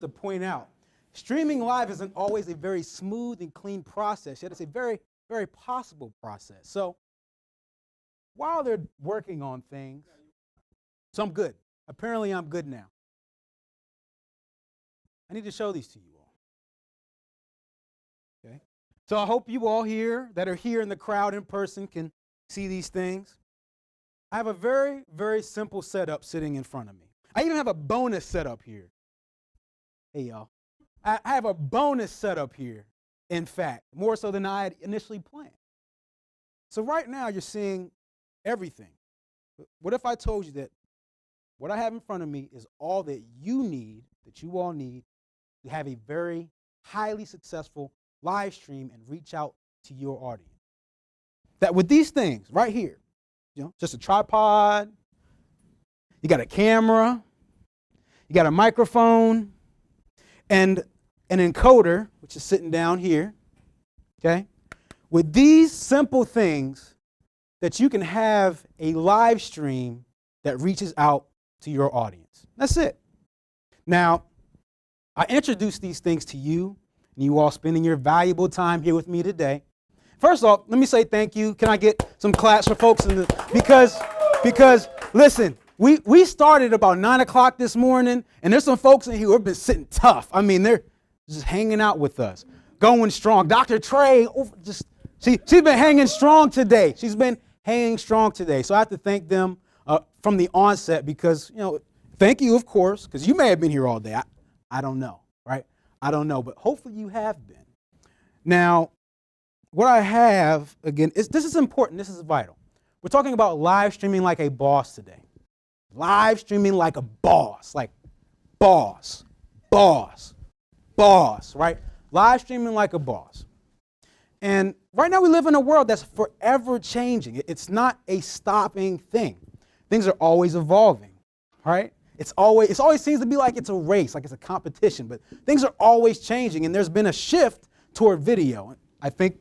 to point out, streaming live isn't always a very smooth and clean process, yet it's a very, very possible process. So while they're working on things, so I'm good. Apparently I'm good now. I need to show these to you all. Okay. So I hope you all here that are here in the crowd in person can see these things. I have a very, very simple setup sitting in front of me. I even have a bonus setup here. Hey, y'all. I have a bonus setup here, in fact, more so than I had initially planned. So right now you're seeing everything. What if I told you that what I have in front of me is all that you need, that you all need, to have a very highly successful live stream and reach out to your audience? That with these things right here, you know, just a tripod, you got a camera, you got a microphone, and an encoder, which is sitting down here, okay? With these simple things, that you can have a live stream that reaches out to your audience. That's it. Now, I introduce these things to you, and you all spending your valuable time here with me today. First off, let me say thank you. Can I get some claps for folks in the, because listen, we started about 9 o'clock this morning, and there's some folks in here who have been sitting tough. I mean, they're just hanging out with us, going strong. Dr. Trey, she's been hanging strong today. She's been hanging strong today. So I have to thank them from the onset because, you know, thank you, of course, because you may have been here all day. I don't know, right? I don't know, but hopefully you have been. Now, what I have, again, this is important. This is vital. We're talking about live streaming like a boss today. Live streaming like a boss, like boss, right? Live streaming like a boss. And right now we live in a world that's forever changing. It's not a stopping thing. Things are always evolving, right? It always seems to be like it's a race, like it's a competition, but things are always changing, and there's been a shift toward video. I think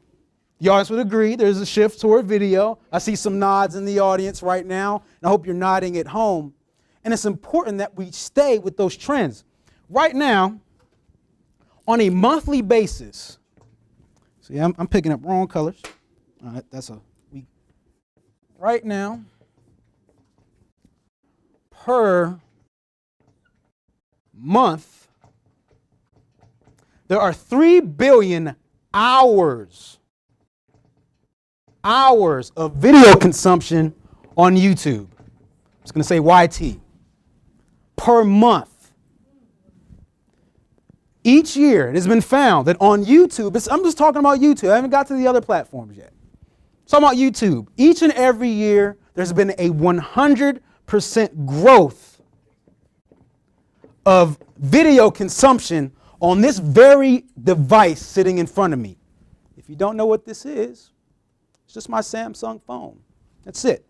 the audience would agree there's a shift toward video. I see some nods in the audience right now, and I hope you're nodding at home. And it's important that we stay with those trends. Right now, on a monthly basis, see, I'm picking up wrong colors. All right, that's a week. Right now, per month, there are 3 billion hours of video consumption on YouTube. I'm just going to say YT. Per month. Each year, it has been found that on YouTube, I'm just talking about YouTube. I haven't got to the other platforms yet. So I'm talking about YouTube. Each and every year, there's been a 100% growth of video consumption on this very device sitting in front of me. If you don't know what this is, it's just my Samsung phone. That's it.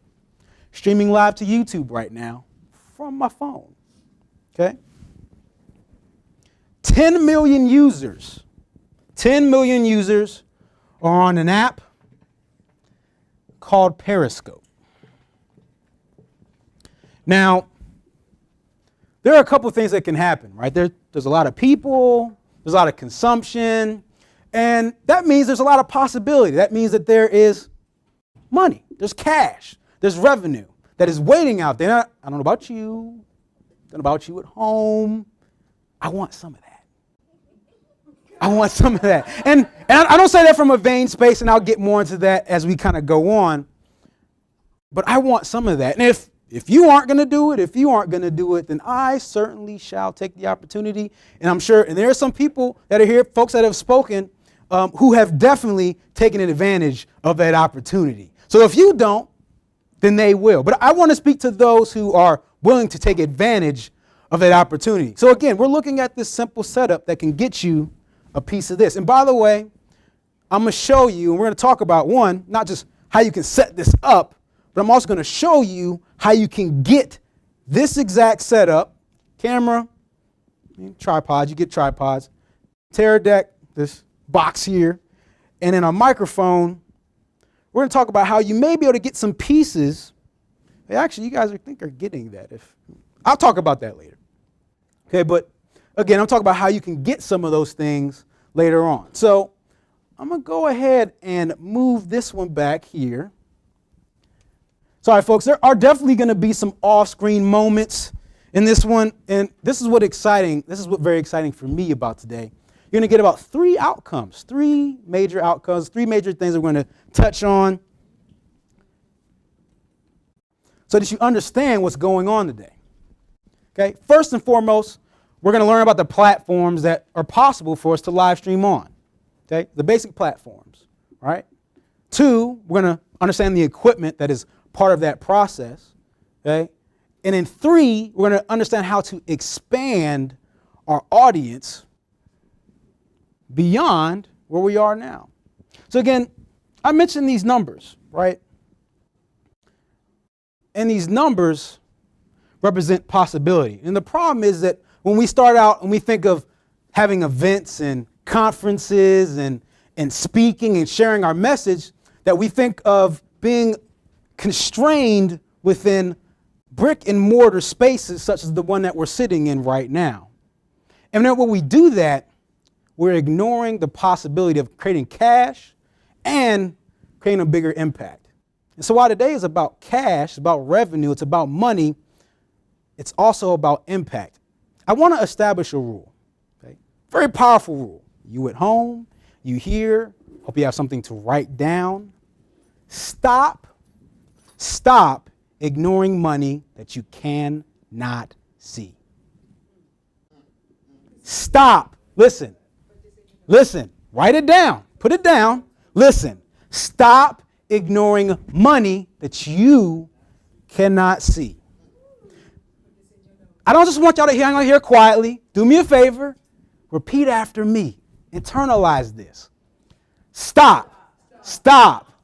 Streaming live to YouTube right now from my phone. Okay? 10 million users. 10 million users are on an app called Periscope. Now, there are a couple of things that can happen, right? There's a lot of people, there's a lot of consumption, and that means there's a lot of possibility. That means that there is money, there's cash, there's revenue that is waiting out there. I don't know about you, I don't know about you at home. I want some of that. I want some of that. And I don't say that from a vain space, and I'll get more into that as we kind of go on. But I want some of that. And if you aren't going to do it, then I certainly shall take the opportunity. And I'm sure, and there are some people that are here, folks that have spoken, who have definitely taken advantage of that opportunity. So if you don't, then they will. But I want to speak to those who are willing to take advantage of that opportunity. So again, we're looking at this simple setup that can get you a piece of this. And by the way, I'm going to show you, and we're going to talk about one, not just how you can set this up, but I'm also going to show you how you can get this exact setup, camera, tripod, you get tripods, tear deck, this box here, and then a microphone. We're going to talk about how you may be able to get some pieces. Actually, you guys are getting that. I'll talk about that later. Okay, but again, I'm talking about how you can get some of those things later on. So I'm going to go ahead and move this one back here. Sorry, folks, there are definitely going to be some off-screen moments in this one. And this is what very exciting for me about today. You're going to get about three major outcomes, three major things we're going to touch on so that you understand what's going on today. Okay, first and foremost, we're going to learn about the platforms that are possible for us to live stream on. Okay, the basic platforms, right? 2, we're going to understand the equipment that is part of that process. Okay, and then 3, we're going to understand how to expand our audience beyond where we are now. So again, I mentioned these numbers, right? And these numbers represent possibility. And the problem is that when we start out and we think of having events and conferences and speaking and sharing our message, that we think of being constrained within brick and mortar spaces such as the one that we're sitting in right now. And then when we do that, we're ignoring the possibility of creating cash and creating a bigger impact. And so while today is about cash, it's about revenue, it's about money, it's also about impact. I want to establish a rule, okay? Very powerful rule. You at home, you here, hope you have something to write down. Stop ignoring money that you cannot see. Stop. Listen, write it down, put it down. Listen, stop ignoring money that you cannot see. I don't just want y'all to hang out here quietly. Do me a favor. Repeat after me. Internalize this. Stop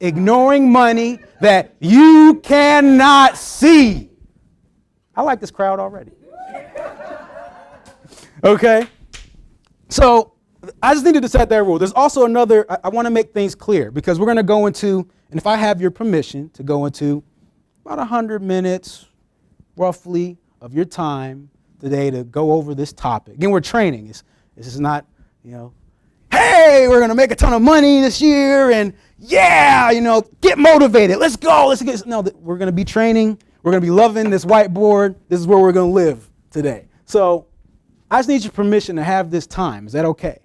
ignoring money that you cannot see. I like this crowd already. Okay? So I just needed to set that rule. There's also another, I want to make things clear because we're going to go into, and if I have your permission to go into about 100 minutes roughly of your time today to go over this topic. Again, we're training. This is not, hey, we're going to make a ton of money this year and yeah, get motivated. Let's go. No, we're going to be training. We're going to be loving this whiteboard. This is where we're going to live today. So I just need your permission to have this time. Is that okay?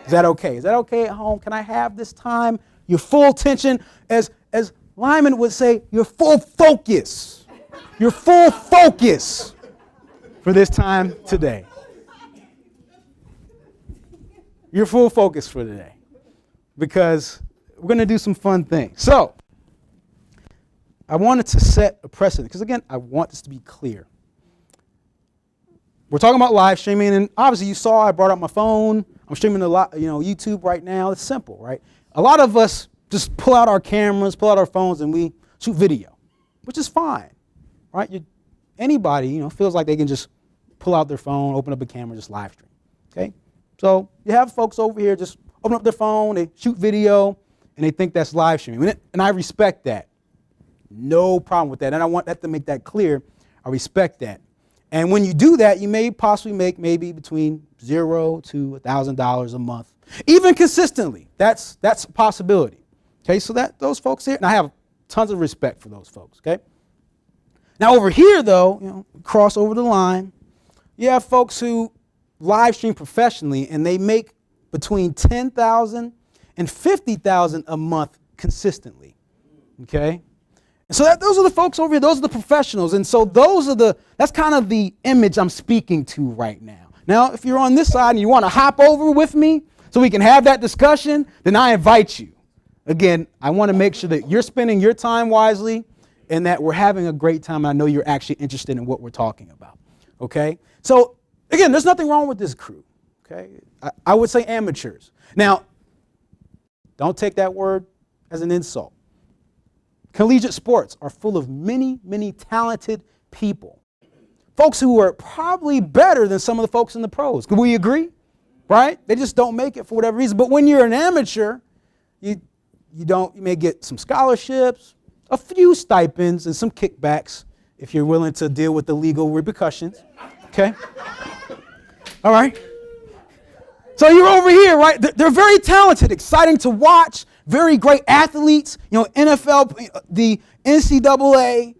Is that okay? Is that okay at home? Can I have this time? Your full attention, as Lyman would say, your full focus. Your full focus for this time today. Your full focus for today. Because we're going to do some fun things. So, I wanted to set a precedent. Because again, I want this to be clear. We're talking about live streaming, and obviously you saw I brought up my phone. I'm streaming to YouTube right now. It's simple, right? A lot of us just pull out our cameras, pull out our phones, and we shoot video, which is fine, right? Anybody, feels like they can just pull out their phone, open up a camera, just live stream, okay? So you have folks over here just open up their phone, they shoot video, and they think that's live streaming, and I respect that. No problem with that, and I want that to make that clear. I respect that. And when you do that, you may possibly make maybe between $0 to $1,000 a month, even consistently. That's a possibility. Okay, so those folks here, and I have tons of respect for those folks. Okay. Now over here, though, cross over the line, you have folks who live stream professionally, and they make between $10,000 and $50,000 a month consistently. Okay. And so those are the folks over here. Those are the professionals. And so that's kind of the image I'm speaking to right now. Now, if you're on this side and you want to hop over with me so we can have that discussion, then I invite you. Again, I want to make sure that you're spending your time wisely and that we're having a great time. I know you're actually interested in what we're talking about. Okay? So, again, there's nothing wrong with this crew. Okay? I would say amateurs. Now, don't take that word as an insult. Collegiate sports are full of many, many talented people. Folks who are probably better than some of the folks in the pros. Can we agree? Right? They just don't make it for whatever reason. But when you're an amateur, you may get some scholarships, a few stipends, and some kickbacks if you're willing to deal with the legal repercussions. Okay? All right? So you're over here, right? They're very talented, exciting to watch, very great athletes, NFL, the NCAA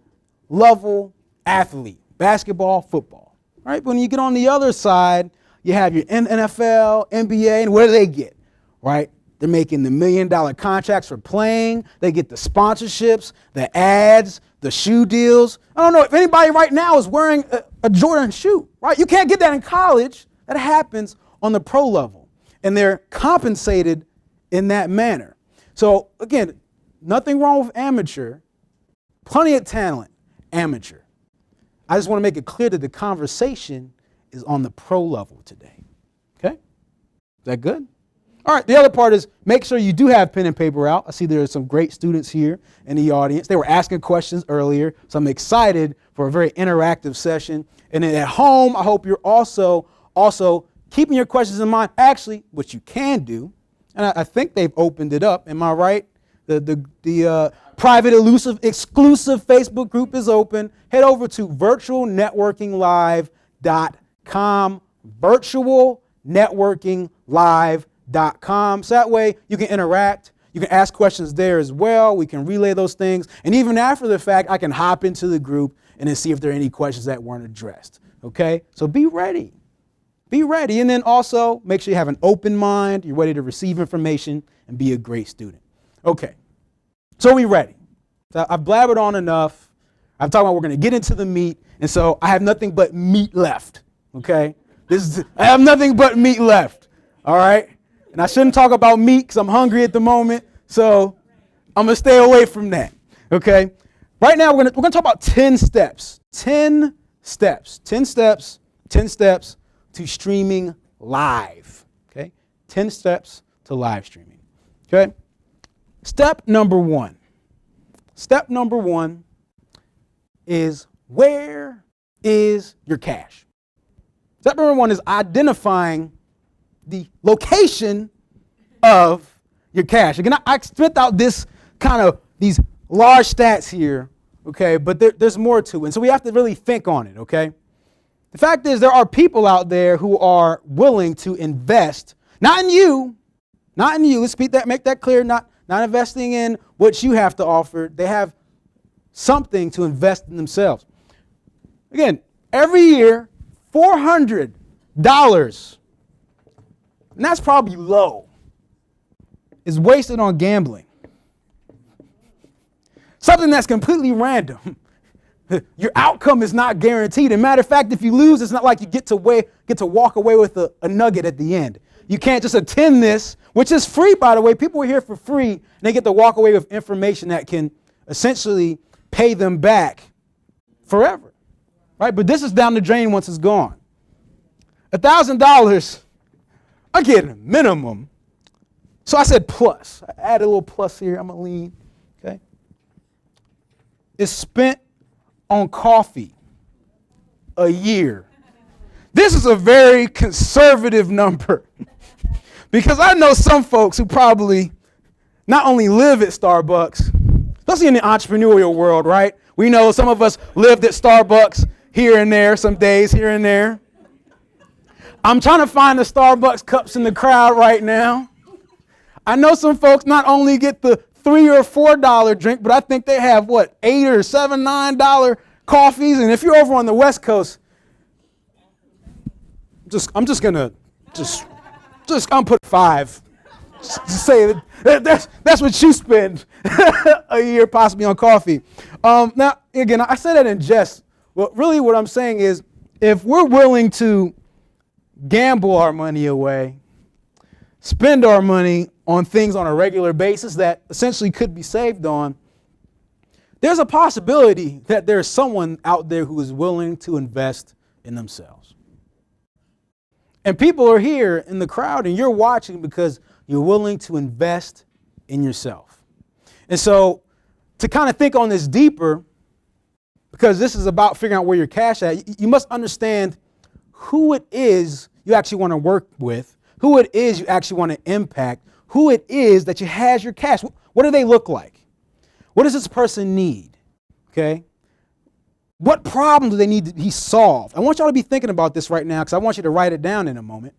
level athlete, basketball, football, right? But when you get on the other side, you have your NFL, NBA, and what do they get, right? They're making the $1 million contracts for playing. They get the sponsorships, the ads, the shoe deals. I don't know if anybody right now is wearing a Jordan shoe, right? You can't get that in college. That happens on the pro level, and they're compensated in that manner. So again, nothing wrong with amateur, plenty of talent, amateur. I just want to make it clear that the conversation is on the pro level today. Okay? Is that good? All right, the other part is make sure you do have pen and paper out. I see there are some great students here in the audience. They were asking questions earlier, so I'm excited for a very interactive session. And then at home, I hope you're also keeping your questions in mind. Actually, what you can do, and I think they've opened it up. Am I right? The private, exclusive Facebook group is open. Head over to virtualnetworkinglive.com, virtualnetworkinglive.com. So that way you can interact. You can ask questions there as well. We can relay those things. And even after the fact, I can hop into the group and then see if there are any questions that weren't addressed. Okay? So be ready. Be ready. And then also make sure you have an open mind. You're ready to receive information and be a great student. Okay. So we ready. So I've blabbered on enough. I'm talking about we're going to get into the meat. And so I have nothing but meat left. Okay? I have nothing but meat left. All right? And I shouldn't talk about meat because I'm hungry at the moment. So I'm going to stay away from that. Okay? Right now we're going to talk about 10 steps. 10 steps. 10 steps. 10 steps to streaming live. Okay? 10 steps to live streaming. Okay? Step number one. Step number one is, where is your cache? Step number one is identifying the location of your cache. Again, I spent out these large stats here, okay, but there's more to it. And so we have to really think on it, okay? The fact is, there are people out there who are willing to invest, not in you, let's make that clear, not investing in what you have to offer. They have something to invest in themselves. Again, every year, $400, and that's probably low, is wasted on gambling. Something that's completely random. Your outcome is not guaranteed. As a matter of fact, if you lose, it's not like you get to walk away with a nugget at the end. You can't just attend this, which is free, by the way. People are here for free, and they get to walk away with information that can essentially pay them back forever, right? But this is down the drain once it's gone. $1,000, again, minimum. So I said plus. I added a little plus here. I'm going to lean, okay? It's spent on coffee a year. This is a very conservative number because I know some folks who probably not only live at Starbucks, especially in the entrepreneurial world, right? We know some of us lived at Starbucks here and there, some days here and there. I'm trying to find the Starbucks cups in the crowd right now. I know some folks not only get the $3 or $4 drink, but I think they have $8 or $7, $9 coffees. And if you're over on the West Coast, I'm gonna put 5. Just say that's what you spend a year possibly on coffee. Now again, I say that in jest. Well, really what I'm saying is, if we're willing to gamble our money away, spend our money on things on a regular basis that essentially could be saved on, there's a possibility that there's someone out there who is willing to invest in themselves. And people are here in the crowd and you're watching because you're willing to invest in yourself. And so to kind of think on this deeper, because this is about figuring out where your cash at, you must understand who it is you actually want to work with, who it is you actually want to impact, who it is that you has your cash. What do they look like? What does this person need? Okay? What problem do they need to be solved? I want y'all to be thinking about this right now because I want you to write it down in a moment.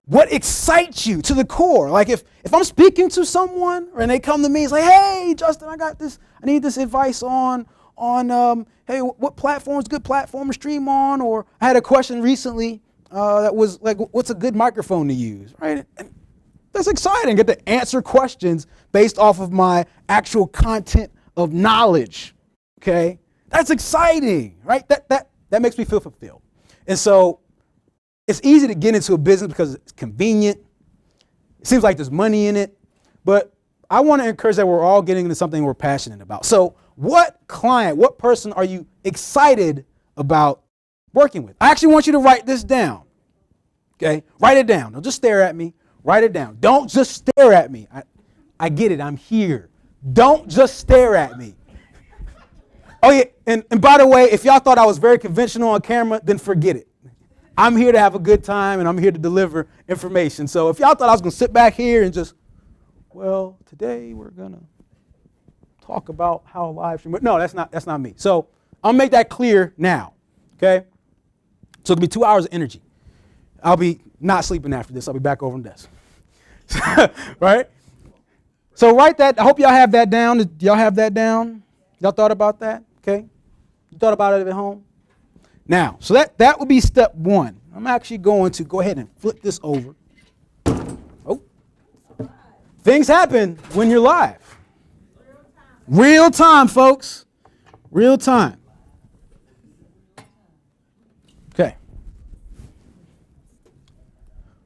What excites you to the core? Like if I'm speaking to someone and they come to me, it's like, hey, Justin, I got this. I need this advice on hey, what platform's good platform to stream on? Or I had a question recently that was like, what's a good microphone to use, right? And that's exciting. Get to answer questions based off of my actual content of knowledge. Okay, that's exciting, right? That makes me feel fulfilled. And so it's easy to get into a business because it's convenient. It seems like there's money in it, but I want to encourage that we're all getting into something we're passionate about. So what client, what person are you excited about working with? I actually want you to write this down. Okay, write it down. Don't just stare at me. Write it down. Don't just stare at me. I get it. I'm here. Don't just stare at me. Oh yeah, and by the way, if y'all thought I was very conventional on camera, then forget it. I'm here to have a good time and I'm here to deliver information. So if y'all thought I was gonna sit back here and just, well, today we're gonna talk about how live stream, but no, that's not me. So I'll make that clear now, okay? So it'll be 2 hours of energy. I'll be not sleeping after this. I'll be back over on the desk, right? So write that. I hope y'all have that down. Did y'all have that down? Y'all thought about that, okay? You thought about it at home? Now, so that would be step one. I'm actually going to go ahead and flip this over. Oh, things happen when you're live. Real time, folks. Real time. Okay.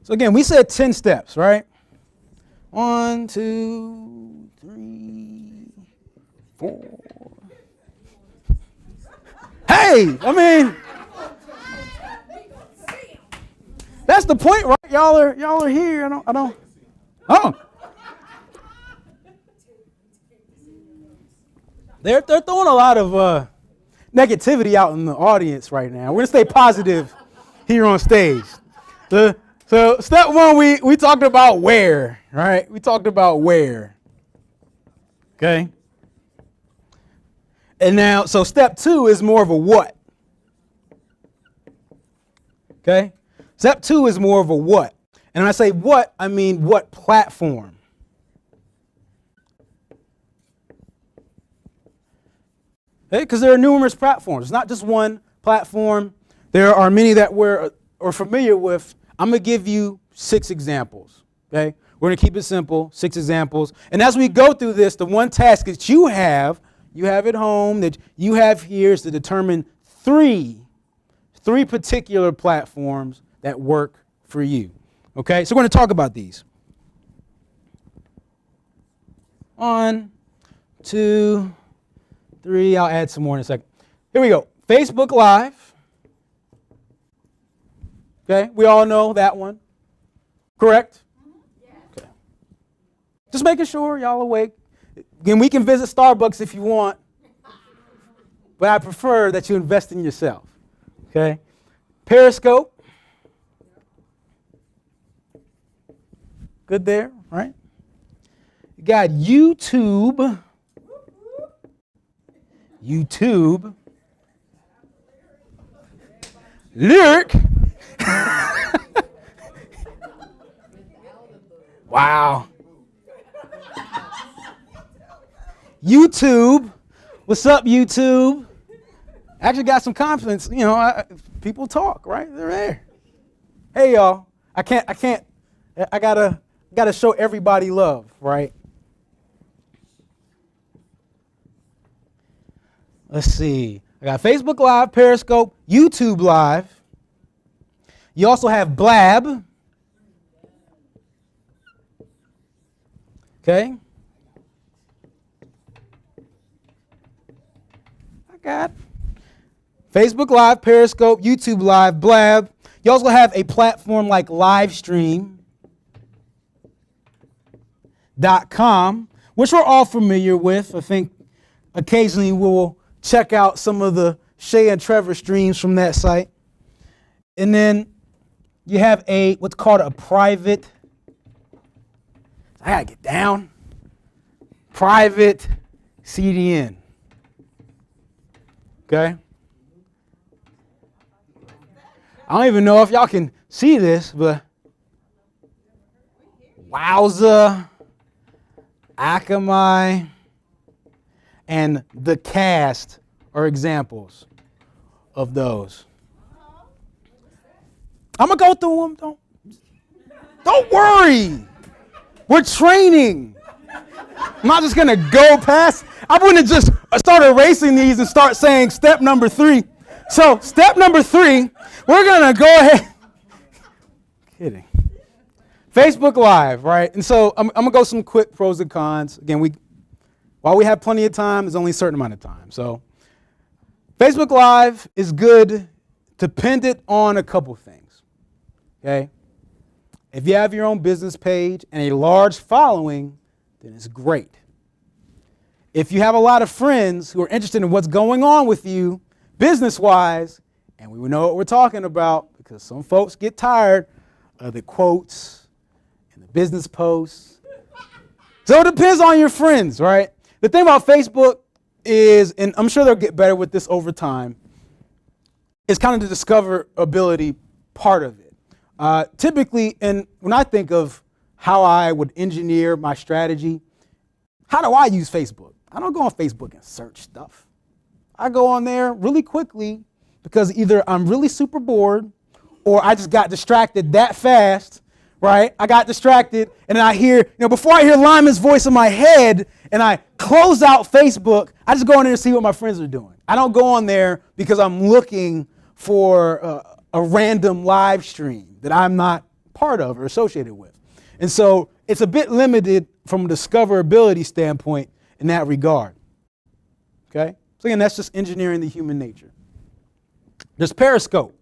So again, we said 10 steps, right? 1, 2, 3, 4. Hey, I mean, that's the point, right? Y'all are here. I don't. Oh. They're throwing a lot of negativity out in the audience right now. We're gonna stay positive here on stage. So step one, we talked about where, right? We talked about where. Okay. And now, so step two is more of a what. Okay? Step two is more of a what. And when I say what, I mean what platform. Okay? Because there are numerous platforms. It's not just one platform. There are many that we're familiar with. I'm going to give you 6 examples. Okay? We're going to keep it simple, 6 examples. And as we go through this, the one task that you have at home, that you have here, is to determine three particular platforms that work for you. Okay, so we're going to talk about these. 1, 2, 3. I'll add some more in a second. Here we go. Facebook Live. Okay, we all know that one. Correct? Okay. Just making sure y'all awake. Again, we can visit Starbucks if you want, but I prefer that you invest in yourself, okay? Periscope. Good there, right? You got YouTube. Lyric. Wow. YouTube. What's up, YouTube? Actually got some confidence. You know, people talk, right? They're there. Hey, y'all. I gotta show everybody love, right? Let's see. I got Facebook Live, Periscope, YouTube Live. You also have Blab. Okay. Got Facebook Live, Periscope, YouTube Live, Blab. You also have a platform like Livestream.com, which we're all familiar with. I think occasionally we'll check out some of the Shay and Trevor streams from that site. And then you have what's called a private, I gotta get down, private CDN. Okay. I don't even know if y'all can see this, but Wowza, Akamai, and the Cast are examples of those. I'm going to go through them. Don't worry. We're training. I'm not just going to go past. I wouldn't just start erasing these and start saying step number 3. So step number 3, we're going to go ahead. Kidding. Facebook Live, right? And so I'm going to go some quick pros and cons. Again, while we have plenty of time, there's only a certain amount of time. So Facebook Live is good dependent on a couple things, okay? If you have your own business page and a large following, then it's great. If you have a lot of friends who are interested in what's going on with you business-wise, and we know what we're talking about because some folks get tired of the quotes and the business posts. So it depends on your friends, right? The thing about Facebook is, and I'm sure they'll get better with this over time, is kind of the discoverability part of it. Typically, and when I think of how I would engineer my strategy, how do I use Facebook? I don't go on Facebook and search stuff. I go on there really quickly because either I'm really super bored or I just got distracted that fast, right? I got distracted and then I hear, before I hear Lyman's voice in my head and I close out Facebook, I just go on there to see what my friends are doing. I don't go on there because I'm looking for a random live stream that I'm not part of or associated with. And so it's a bit limited from a discoverability standpoint in that regard. Okay? So again, that's just engineering the human nature. There's Periscope.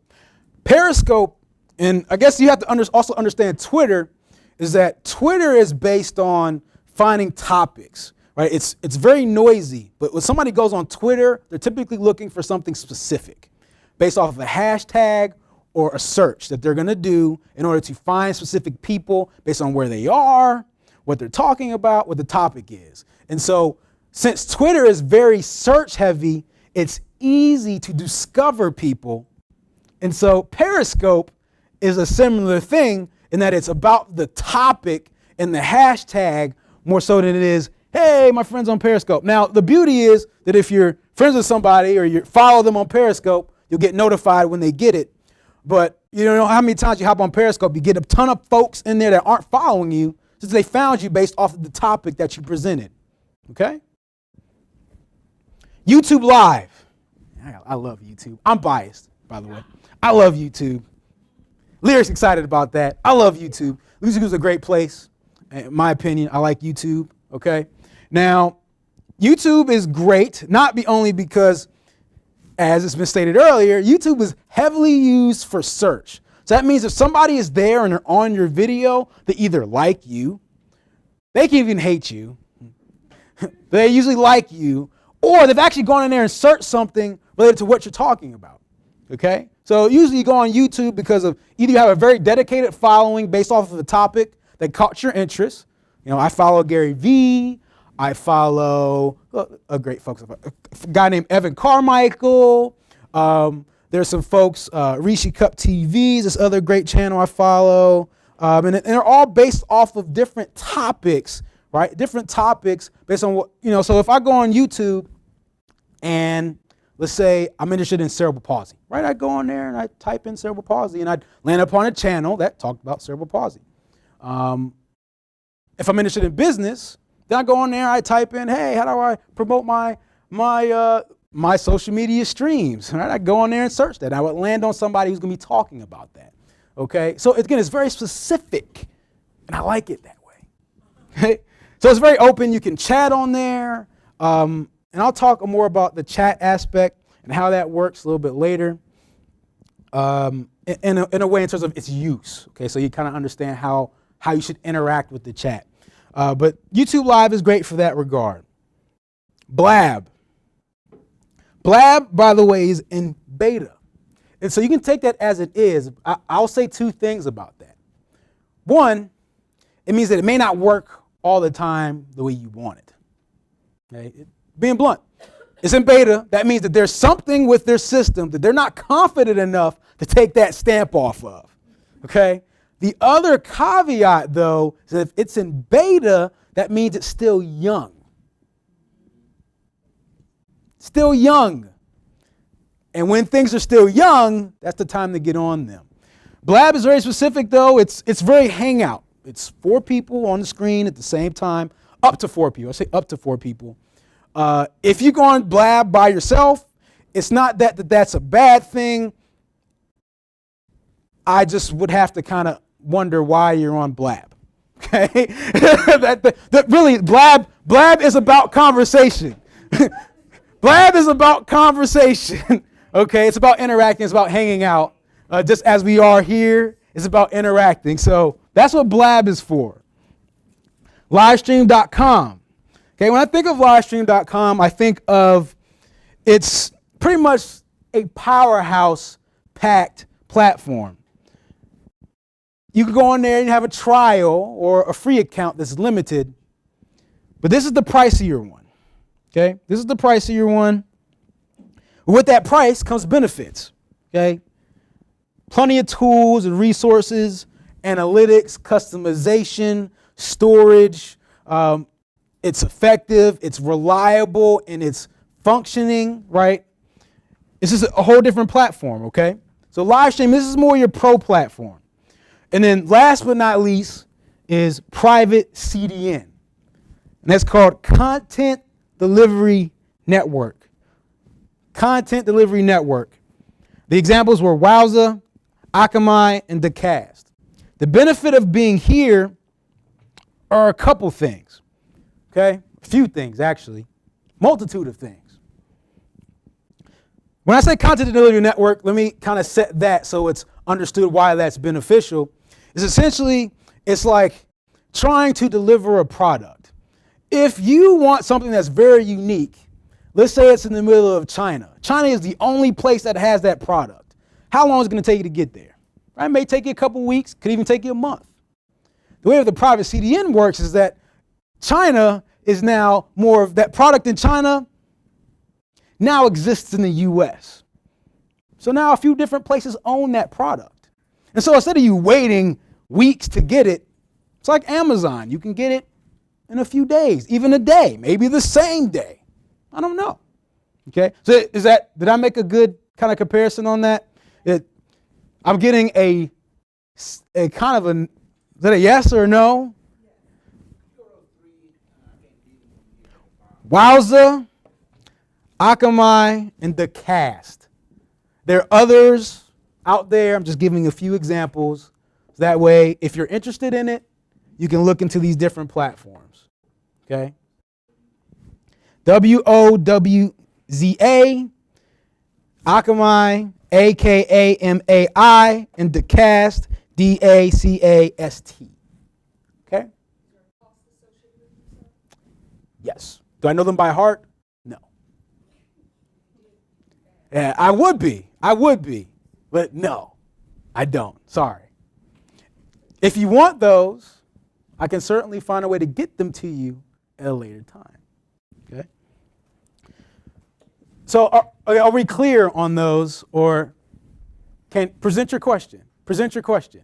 Periscope, and I guess you have to also understand Twitter, is that Twitter is based on finding topics, right? It's very noisy, but when somebody goes on Twitter, they're typically looking for something specific based off of a hashtag or a search that they're going to do in order to find specific people based on where they are, what they're talking about, what the topic is. And so since Twitter is very search heavy, it's easy to discover people. And so Periscope is a similar thing in that it's about the topic and the hashtag more so than it is, hey, my friend's on Periscope. Now, the beauty is that if you're friends with somebody or you follow them on Periscope, you'll get notified when they get it. But you don't know how many times you hop on Periscope, you get a ton of folks in there that aren't following you since they found you based off of the topic that you presented. Okay? YouTube Live. I love YouTube. I'm biased, by the way. I love YouTube. Lyric's excited about that. I love YouTube. YouTube is a great place. In my opinion, I like YouTube. Okay? Now, YouTube is great, not only because, as it's been stated earlier, YouTube is heavily used for search. So that means if somebody is there and they're on your video, they either like you, they can even hate you, they usually like you, or they've actually gone in there and searched something related to what you're talking about. Okay? So usually you go on YouTube because of either you have a very dedicated following based off of the topic that caught your interest. I follow Gary Vee. I follow a great folks, a guy named Evan Carmichael. There's some folks, Rishi Cup TVs, this other great channel I follow. And they're all based off of different topics, right? Different topics based on what, so if I go on YouTube and let's say I'm interested in cerebral palsy, right? I go on there and I type in cerebral palsy and I land upon a channel that talked about cerebral palsy. If I'm interested in business, then I go on there, I type in, hey, how do I promote my social media streams? Right? I go on there and search that. I would land on somebody who's going to be talking about that. Okay? So again, it's very specific, and I like it that way. Okay? So it's very open. You can chat on there, and I'll talk more about the chat aspect and how that works a little bit later. In a way in terms of its use. Okay? So you kind of understand how you should interact with the chat. But YouTube Live is great for that regard. Blab. Blab, by the way, is in beta. And so you can take that as it is. I'll say two things about that. One, it means that it may not work all the time the way you want it. Okay? Being blunt. It's in beta. That means that there's something with their system that they're not confident enough to take that stamp off of. Okay? The other caveat, though, is that if it's in beta, that means it's still young. Still young. And when things are still young, that's the time to get on them. Blab is very specific, though. It's very hangout. It's 4 people on the screen at the same time, up to 4 people. I say up to 4 people. If you go on Blab by yourself, it's not that that's a bad thing. I just would have to kind of wonder why you're on Blab. Okay, really, Blab is about conversation. Blab is about conversation. Okay, it's about interacting. It's about hanging out. Just as we are here, it's about interacting. So that's what Blab is for. Livestream.com. Okay, when I think of Livestream.com, I think of it's pretty much a powerhouse packed platform. You can go on there and have a trial or a free account that's limited, but this is the pricier one. Okay, this is the pricier one. With that price comes benefits. Okay, plenty of tools and resources, analytics, customization, storage. It's effective, it's reliable, and it's functioning, right? This is a whole different platform, okay? So Livestream, this is more your pro platform. And then last but not least is private CDN. And that's called Content Delivery Network. Content Delivery Network. The examples were Wowza, Akamai, and Dacast. The benefit of being here are a couple things, okay? A few things, actually. Multitude of things. When I say Content Delivery Network, let me kind of set that so it's understood why that's beneficial. It's essentially, it's like trying to deliver a product. If you want something that's very unique, let's say it's in the middle of China. China is the only place that has that product. How long is it going to take you to get there? Right? It may take you a couple weeks, could even take you a month. The way the private CDN works is that China is now more of that product in China now exists in the US. So now a few different places own that product. And so instead of you waiting weeks to get it, it's like Amazon. You can get it in a few days, even a day, maybe the same day. I don't know. Okay, so did I make a good kind of comparison on that? I'm getting a kind of is that a yes or a no? Wowza, Akamai, and Dacast. There are others out there. I'm just giving a few examples. That way, if you're interested in it, you can look into these different platforms. Okay? WOWZA, Akamai, AKAMAI, and Dacast, DACAST. Okay? Yes. Do I know them by heart? No. Yeah, I would be, but no, I don't. Sorry. If you want those, I can certainly find a way to get them to you at a later time. Okay? So are we clear on those, or present your question? Present your question.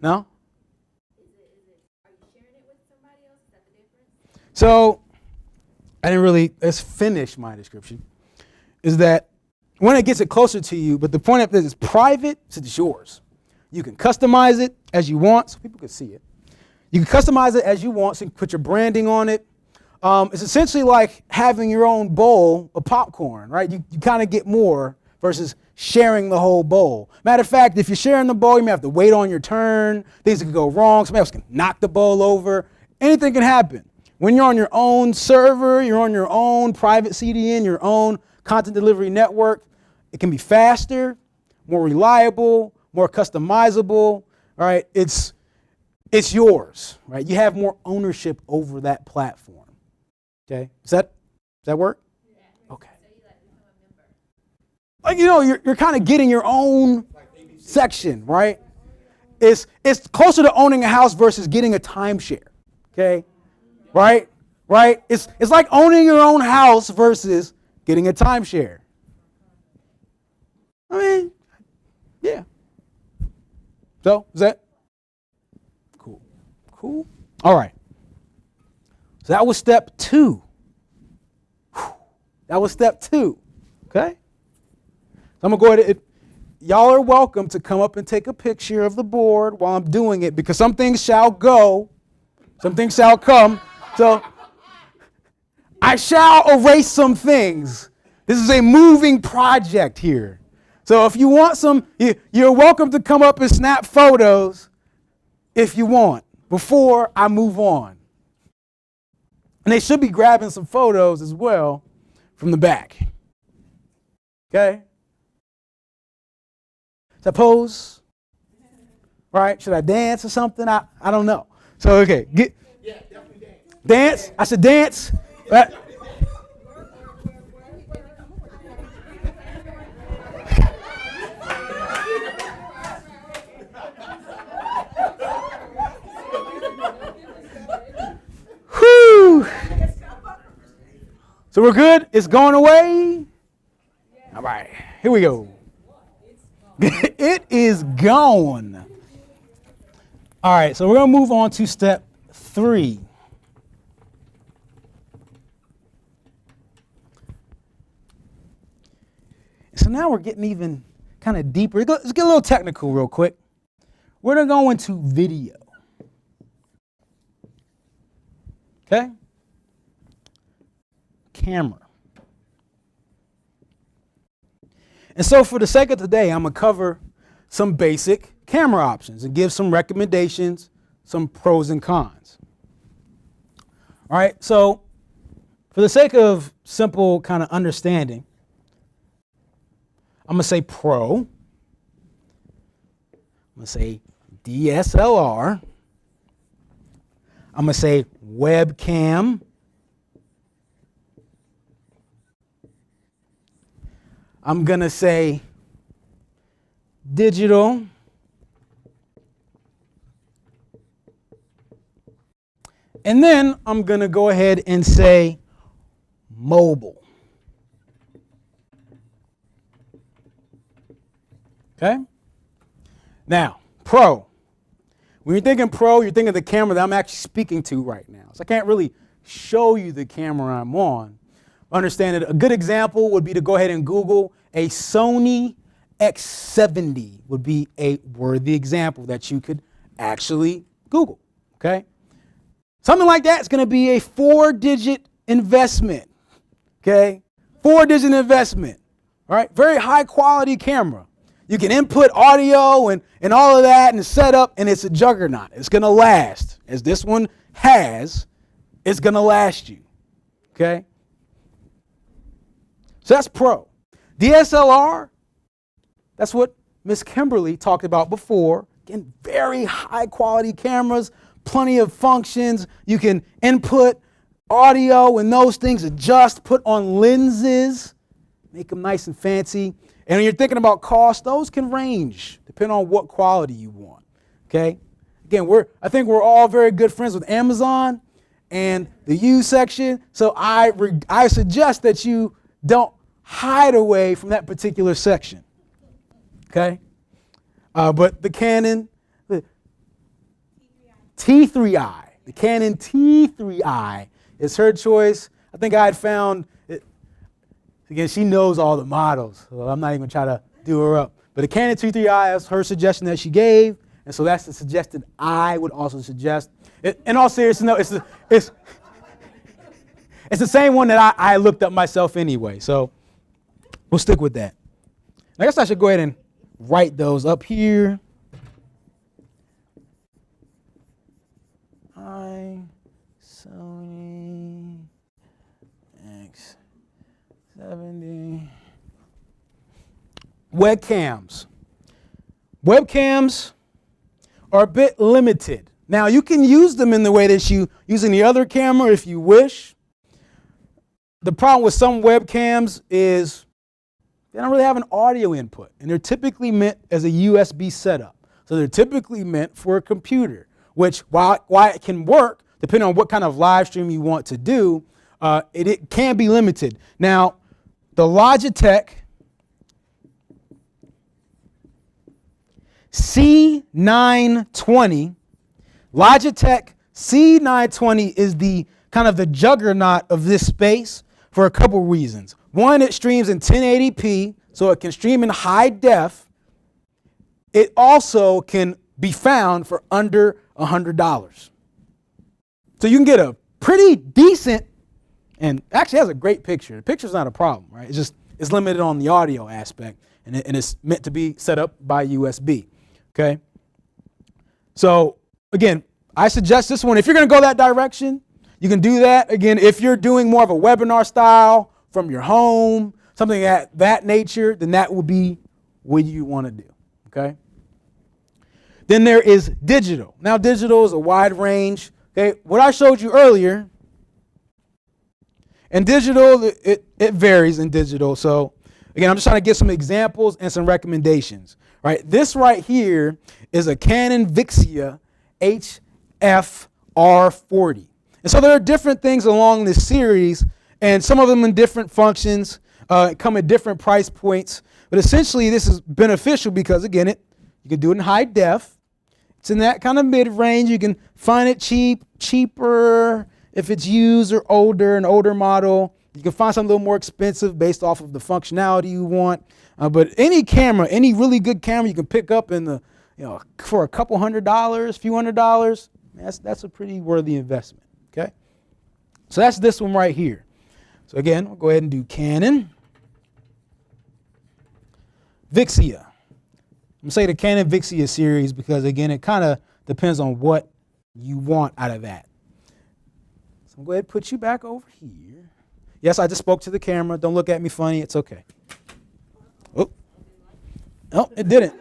No? Are you sharing it with somebody else? Is that the difference? So let's finish my description, is that when it gets it closer to you, but the point of this is private, so it's yours. You can customize it as you want, so people can see it. You can customize it as you want, so you can put your branding on it. It's essentially like having your own bowl of popcorn, right? You kind of get more versus sharing the whole bowl. Matter of fact, if you're sharing the bowl, you may have to wait on your turn. Things can go wrong. Somebody else can knock the bowl over. Anything can happen. When you're on your own server, you're on your own private CDN, your own content delivery network, it can be faster, more reliable, more customizable, right? It's yours, right? You have more ownership over that platform. Okay, does that work? Yeah. Okay. So you become a member. You're kind of getting your own section, right? It's closer to owning a house versus getting a timeshare. Okay, right? It's like owning your own house versus getting a timeshare. I mean, yeah. So is that Cool. All right. So that was step 2. That was step 2. Okay? So I'm going to go ahead. Y'all are welcome to come up and take a picture of the board while I'm doing it, because some things shall go, some things shall come. So I shall erase some things. This is a moving project here. So if you want some, you're welcome to come up and snap photos if you want before I move on. And they should be grabbing some photos as well from the back. Okay? Suppose, right? Should I dance or something? I don't know. So, okay. Yeah, definitely dance. Dance? I should dance? Right? Whew. So we're good? It's going away? All right. Here we go. It is gone. All right, so we're going to move on to step 3. So now we're getting even kind of deeper. Let's get a little technical real quick. We're going to go into video. Okay? Camera. And so for the sake of today, I'm going to cover some basic camera options and give some recommendations, some pros and cons. All right, so for the sake of simple kind of understanding, I'm going to say pro. I'm going to say DSLR. I'm going to say webcam. I'm going to say digital. And then I'm going to go ahead and say mobile. Okay? Now, pro. When you're thinking pro, you're thinking of the camera that I'm actually speaking to right now. So I can't really show you the camera I'm on. Understand that a good example would be to go ahead and Google a Sony X70 would be a worthy example that you could actually Google, okay? Something like that is going to be a 4-digit investment, okay? 4-digit investment, all right? Very high quality camera. You can input audio and all of that and set up, and it's a juggernaut. It's going to last. As this one has, it's going to last you, okay? So that's pro. DSLR, that's what Miss Kimberly talked about before. Again, very high quality cameras, plenty of functions. You can input audio and those things, adjust, put on lenses, make them nice and fancy. And when you're thinking about cost, those can range depending on what quality you want, okay? Again, I think we're all very good friends with Amazon and the used section, so I suggest that you don't hide away from that particular section, okay? But the Canon T3i, the Canon T3i is her choice. I think I had found it. Again, she knows all the models, so I'm not even going to try to do her up. But the Canon T3i is her suggestion that she gave, and so that's the suggestion I would also suggest. In all seriousness, no, it's the same one that I looked up myself anyway, so we'll stick with that. I guess I should go ahead and write those up here. Sony X70. Webcams. Webcams are a bit limited. Now, you can use them in the way that you use in the other camera if you wish. The problem with some webcams is they don't really have an audio input, and they're typically meant as a USB setup. So they're typically meant for a computer, which while it can work, depending on what kind of live stream you want to do, it can be limited. Now, the Logitech C920, Logitech C920 is the kind of the juggernaut of this space for a couple reasons. One, it streams in 1080p, so it can stream in high def. It also can be found for under $100. So you can get a pretty decent, and actually has a great picture. The picture's not a problem, right? It's limited on the audio aspect, and it's meant to be set up by USB, okay? So again, I suggest this one. If you're gonna go that direction, you can do that. Again, if you're doing more of a webinar style from your home, something at that nature, then that would be what you wanna do, okay? Then there is digital. Now digital is a wide range, okay? What I showed you earlier, and digital, it varies in digital. So again, I'm just trying to give some examples and some recommendations, right? This right here is a Canon Vixia HF-R40. And so there are different things along this series, and some of them in different functions, come at different price points. But essentially this is beneficial because again, you can do it in high def. It's in that kind of mid-range. You can find it cheaper if it's used or older, an older model. You can find something a little more expensive based off of the functionality you want. But any camera, any really good camera you can pick up in the, for a couple $100, few $100, that's a pretty worthy investment, okay? So that's this one right here. So again, we'll go ahead and do Canon. Vixia. I'm gonna say the Canon Vixia series because again, it kind of depends on what you want out of that. So I'm going to go ahead and put you back over here. Yes, I just spoke to the camera. Don't look at me funny. It's okay. Oh, no, it didn't.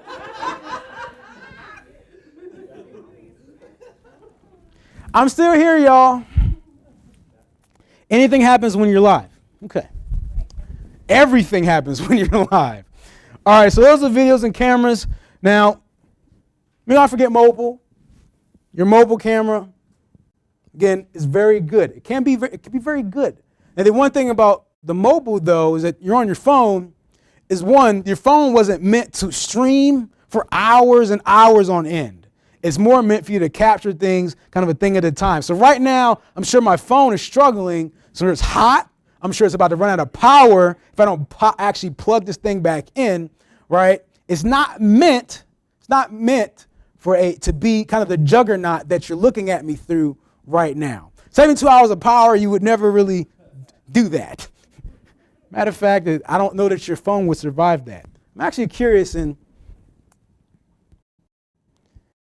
I'm still here, y'all. Anything happens when you're live. Okay. Everything happens when you're live. All right, so those are videos and cameras. Now, may not forget mobile. Your mobile camera, again, is very good. It can be very good. And the one thing about the mobile, though, is that you're on your phone. Is one, your phone wasn't meant to stream for hours and hours on end. It's more meant for you to capture things, kind of a thing at a time. So right now, I'm sure my phone is struggling. So it's hot. I'm sure it's about to run out of power if I don't actually plug this thing back in, right? It's not meant for to be kind of the juggernaut that you're looking at me through right now. 72 hours of power, you would never really do that. Matter of fact, I don't know that your phone would survive that. I'm actually curious, and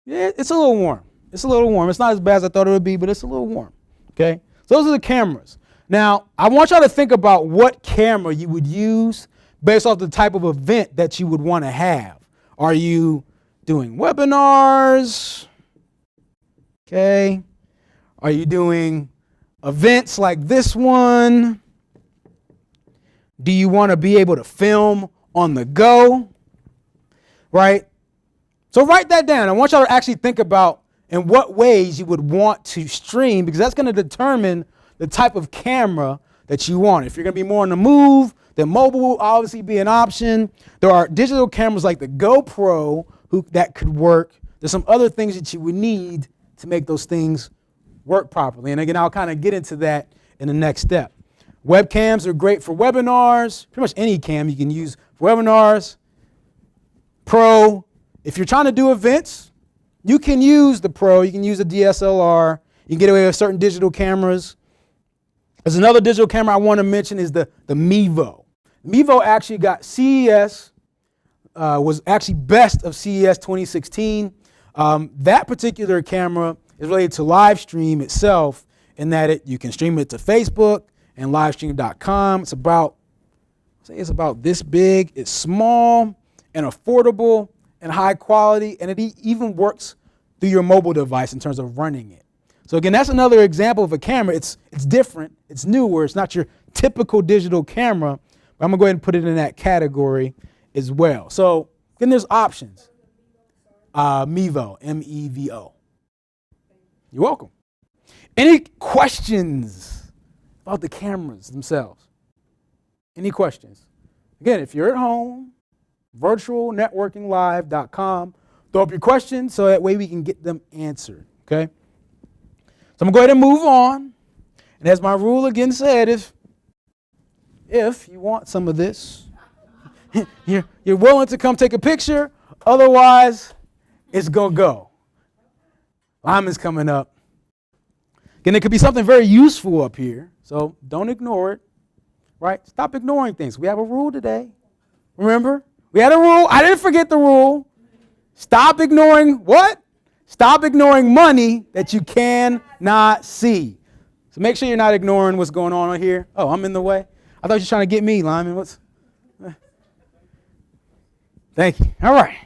yeah, it's a little warm. It's a little warm. It's not as bad as I thought it would be, but it's a little warm, okay? So those are the cameras. Now, I want y'all to think about what camera you would use based off the type of event that you would want to have. Are you doing webinars? Okay. Are you doing events like this one? Do you want to be able to film on the go? Right? So write that down. I want y'all to actually think about in what ways you would want to stream, because that's going to determine the type of camera that you want. If you're going to be more on the move, then mobile will obviously be an option. There are digital cameras like the GoPro that could work. There's some other things that you would need to make those things work properly. And again, I'll kind of get into that in the next step. Webcams are great for webinars. Pretty much any cam you can use for webinars. Pro, if you're trying to do events, you can use the Pro. You can use a DSLR. You can get away with certain digital cameras. There's another digital camera I want to mention is the Mevo. Mevo actually got CES, was actually best of CES 2016. That particular camera is related to Livestream itself in that you can stream it to Facebook and livestream.com. It's about this big. It's small and affordable and high quality, and it even works through your mobile device in terms of running it. So again, that's another example of a camera. It's different, it's newer, it's not your typical digital camera, but I'm gonna go ahead and put it in that category as well. So then there's options. Mevo, M-E-V-O. You're welcome. Any questions about the cameras themselves? Any questions? Again, if you're at home, virtualnetworkinglive.com, throw up your questions so that way we can get them answered, okay? So I'm going to go ahead and move on. And as my rule again said, if you want some of this, you're willing to come take a picture. Otherwise, it's going to go. Lyman's coming up. Again, it could be something very useful up here. So don't ignore it, right? Stop ignoring things. We have a rule today. Remember? We had a rule. I didn't forget the rule. Stop ignoring what? Stop ignoring money that you cannot see. So make sure you're not ignoring what's going on here. Oh, I'm in the way. I thought you were trying to get me, Lyman. Thank you. All right.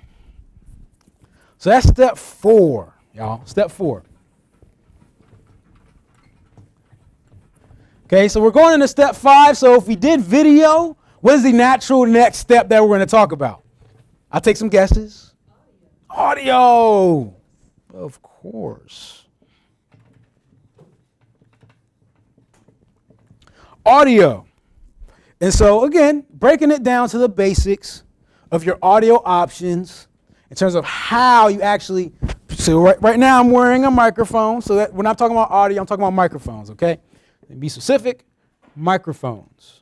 So that's step 4, y'all. Step 4. Okay, so we're going into step 5. So if we did video, what is the natural next step that we're going to talk about? I'll take some guesses. Audio. Of course. Audio. And so again, breaking it down to the basics of your audio options in terms of how you actually, so right now I'm wearing a microphone, so that when I'm talking about audio, I'm talking about microphones, okay? And be specific, microphones.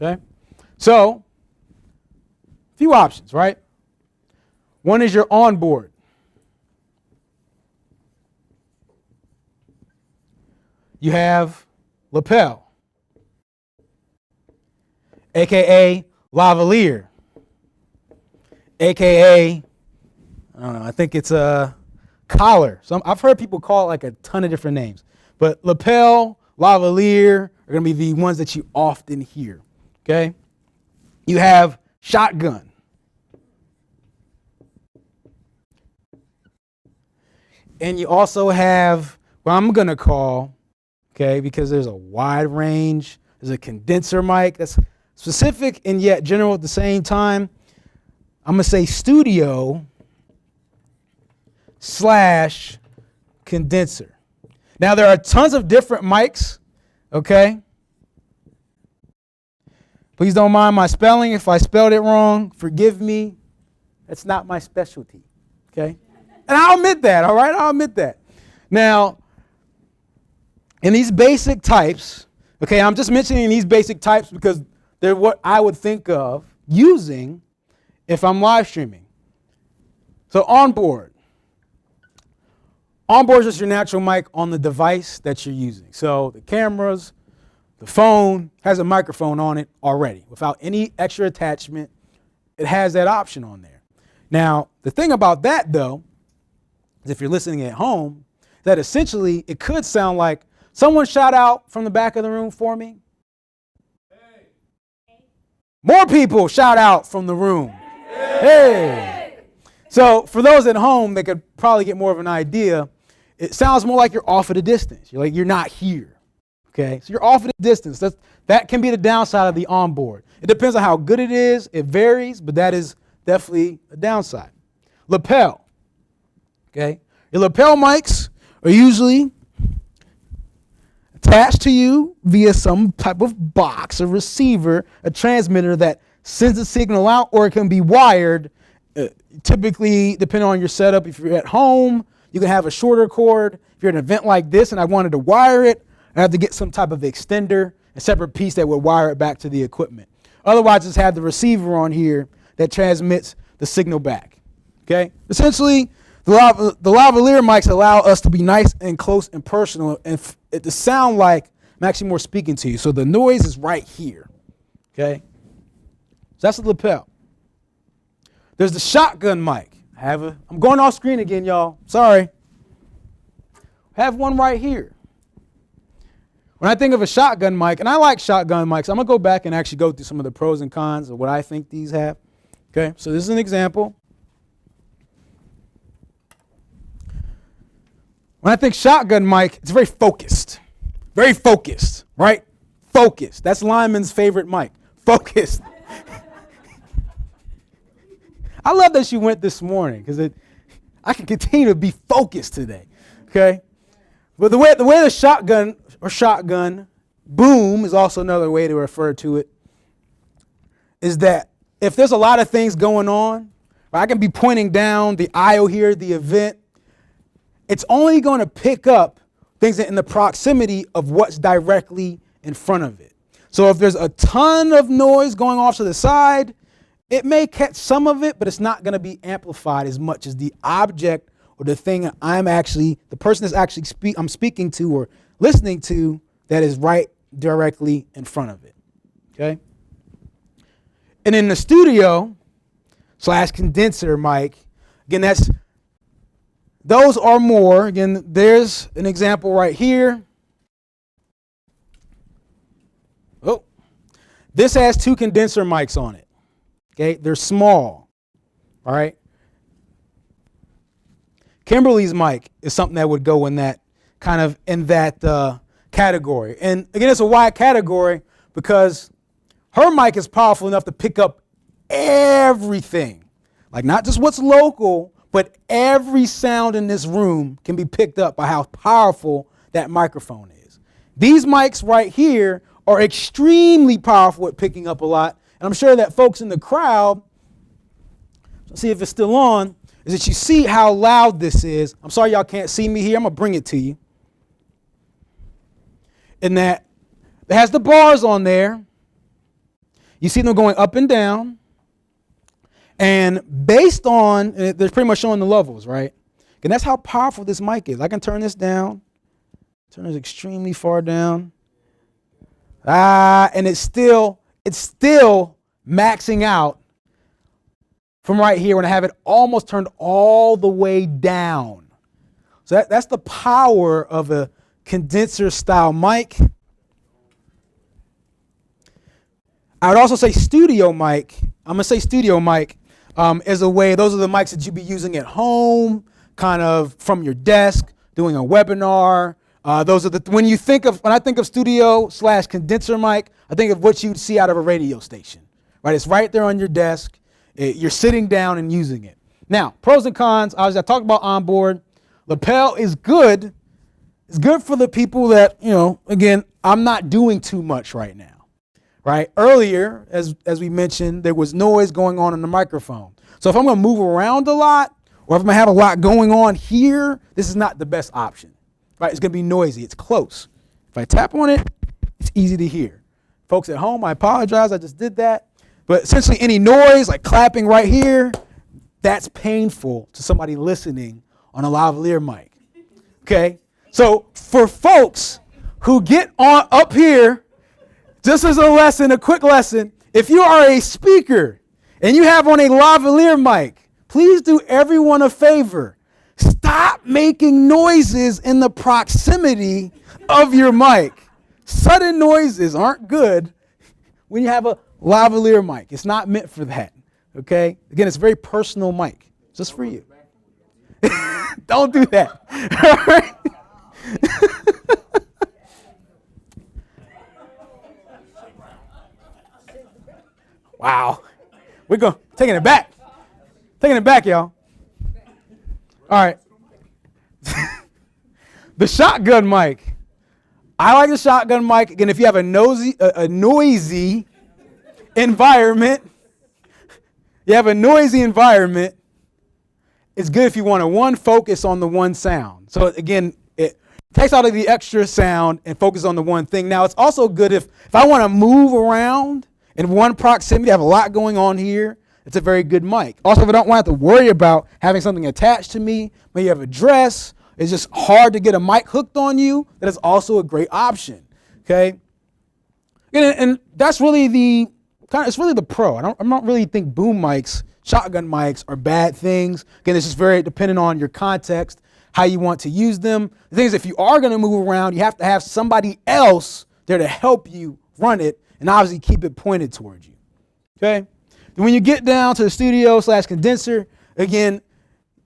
Okay? So, a few options, right? One is your onboard. You have lapel, aka lavalier, aka, I don't know, I think it's a collar. I've heard people call it like a ton of different names, but lapel, lavalier are going to be the ones that you often hear, okay? You have shotgun. And you also have what I'm going to call, okay, because there's a wide range. There's a condenser mic that's specific and yet general at the same time. I'm going to say studio / condenser. Now, there are tons of different mics, okay? Please don't mind my spelling. If I spelled it wrong, forgive me. That's not my specialty, okay? And I'll admit that, all right? I'll admit that. Now, in these basic types, okay, I'm just mentioning these basic types because they're what I would think of using if I'm live streaming. So onboard. Onboard is just your natural mic on the device that you're using. So the cameras, the phone has a microphone on it already without any extra attachment. It has that option on there. Now, the thing about that, though, is if you're listening at home, that essentially it could sound like someone shout out from the back of the room for me. Hey. More people shout out from the room. Hey. So for those at home, they could probably get more of an idea. It sounds more like you're off at a distance. You're not here. Okay, so you're off at a distance. That can be the downside of the onboard. It depends on how good it is. It varies, but that is definitely a downside. Lapel. Okay, your lapel mics are usually attached to you via some type of box, a receiver, a transmitter that sends a signal out, or it can be wired. Typically, depending on your setup, if you're at home, you can have a shorter cord. If you're at an event like this and I wanted to wire it, I have to get some type of extender, a separate piece that would wire it back to the equipment. Otherwise, just have the receiver on here that transmits the signal back. Okay? Essentially, the lavalier mics allow us to be nice and close and personal and it to sound like I'm actually more speaking to you. So the noise is right here. Okay? So that's the lapel. There's the shotgun mic. I'm going off screen again, y'all. Sorry. I have one right here. When I think of a shotgun mic, and I like shotgun mics, I'm going to go back and actually go through some of the pros and cons of what I think these have. Okay, so this is an example. When I think shotgun mic, it's very focused. Very focused, right? Focused. That's Lyman's favorite mic. Focused. I love that she went this morning because I can continue to be focused today. Okay? But the way the shotgun boom is also another way to refer to it, is that if there's a lot of things going on, I can be pointing down the aisle here, the event. It's only going to pick up things in the proximity of what's directly in front of it. So if there's a ton of noise going off to the side, it may catch some of it, but it's not going to be amplified as much as the object or the thing the person that's actually I'm speaking to or listening to that is right directly in front of it. Okay? And in the studio / condenser mic, again, those are more. Again, there's an example right here. Oh, this has 2 condenser mics on it. Okay, they're small. All right. Kimberly's mic is something that would go in that category. And again, it's a wide category because her mic is powerful enough to pick up everything, like not just what's local, but every sound in this room can be picked up by how powerful that microphone is. These mics right here are extremely powerful at picking up a lot. And I'm sure that folks in the crowd, let's see if it's still on, is that you see how loud this is. I'm sorry y'all can't see me here. I'm going to bring it to you. And that it has the bars on there. You see them going up and down. And based on, they're pretty much showing the levels, right? And that's how powerful this mic is. I can turn this down. Turn this extremely far down. And it's still maxing out from right here when I have it almost turned all the way down. So that's the power of a condenser style mic. I would also say studio mic. I'm going to say studio mic is a way, those are the mics that you'd be using at home, kind of from your desk, doing a webinar. Those are when I think of studio / condenser mic, I think of what you'd see out of a radio station, right? It's right there on your desk. You're sitting down and using it. Now, pros and cons, I talked about onboard. Lapel is good. It's good for the people that, again, I'm not doing too much right now, right? Earlier, as we mentioned, there was noise going on in the microphone. So if I'm going to move around a lot, or if I'm going to have a lot going on here, this is not the best option, right? It's going to be noisy. It's close. If I tap on it, it's easy to hear. Folks at home, I apologize. I just did that. But essentially any noise, like clapping right here, that's painful to somebody listening on a lavalier mic, okay? So for folks who get on up here, just as a quick lesson, if you are a speaker and you have on a lavalier mic, please do everyone a favor. Stop making noises in the proximity of your mic. Sudden noises aren't good when you have a lavalier mic. It's not meant for that, okay? Again, it's a very personal mic, just for you. Don't do that, all right? Wow. We're taking it back. Taking it back, y'all. All right. The shotgun mic. I like the shotgun mic. Again, if you have a noisy environment, it's good if you want to focus on the one sound. So again, it takes out of the extra sound and focus on the one thing. Now it's also good if I want to move around in one proximity, I have a lot going on here, it's a very good mic. Also, if I don't want to have to worry about having something attached to me, maybe you have a dress, it's just hard to get a mic hooked on you, that is also a great option, okay? And that's really it's really the pro. I don't really think boom mics, shotgun mics are bad things. Again, it's just very dependent on your context, how you want to use them. The thing is, if you are going to move around, you have to have somebody else there to help you run it and obviously keep it pointed towards you, okay? And when you get down to the studio / condenser, again,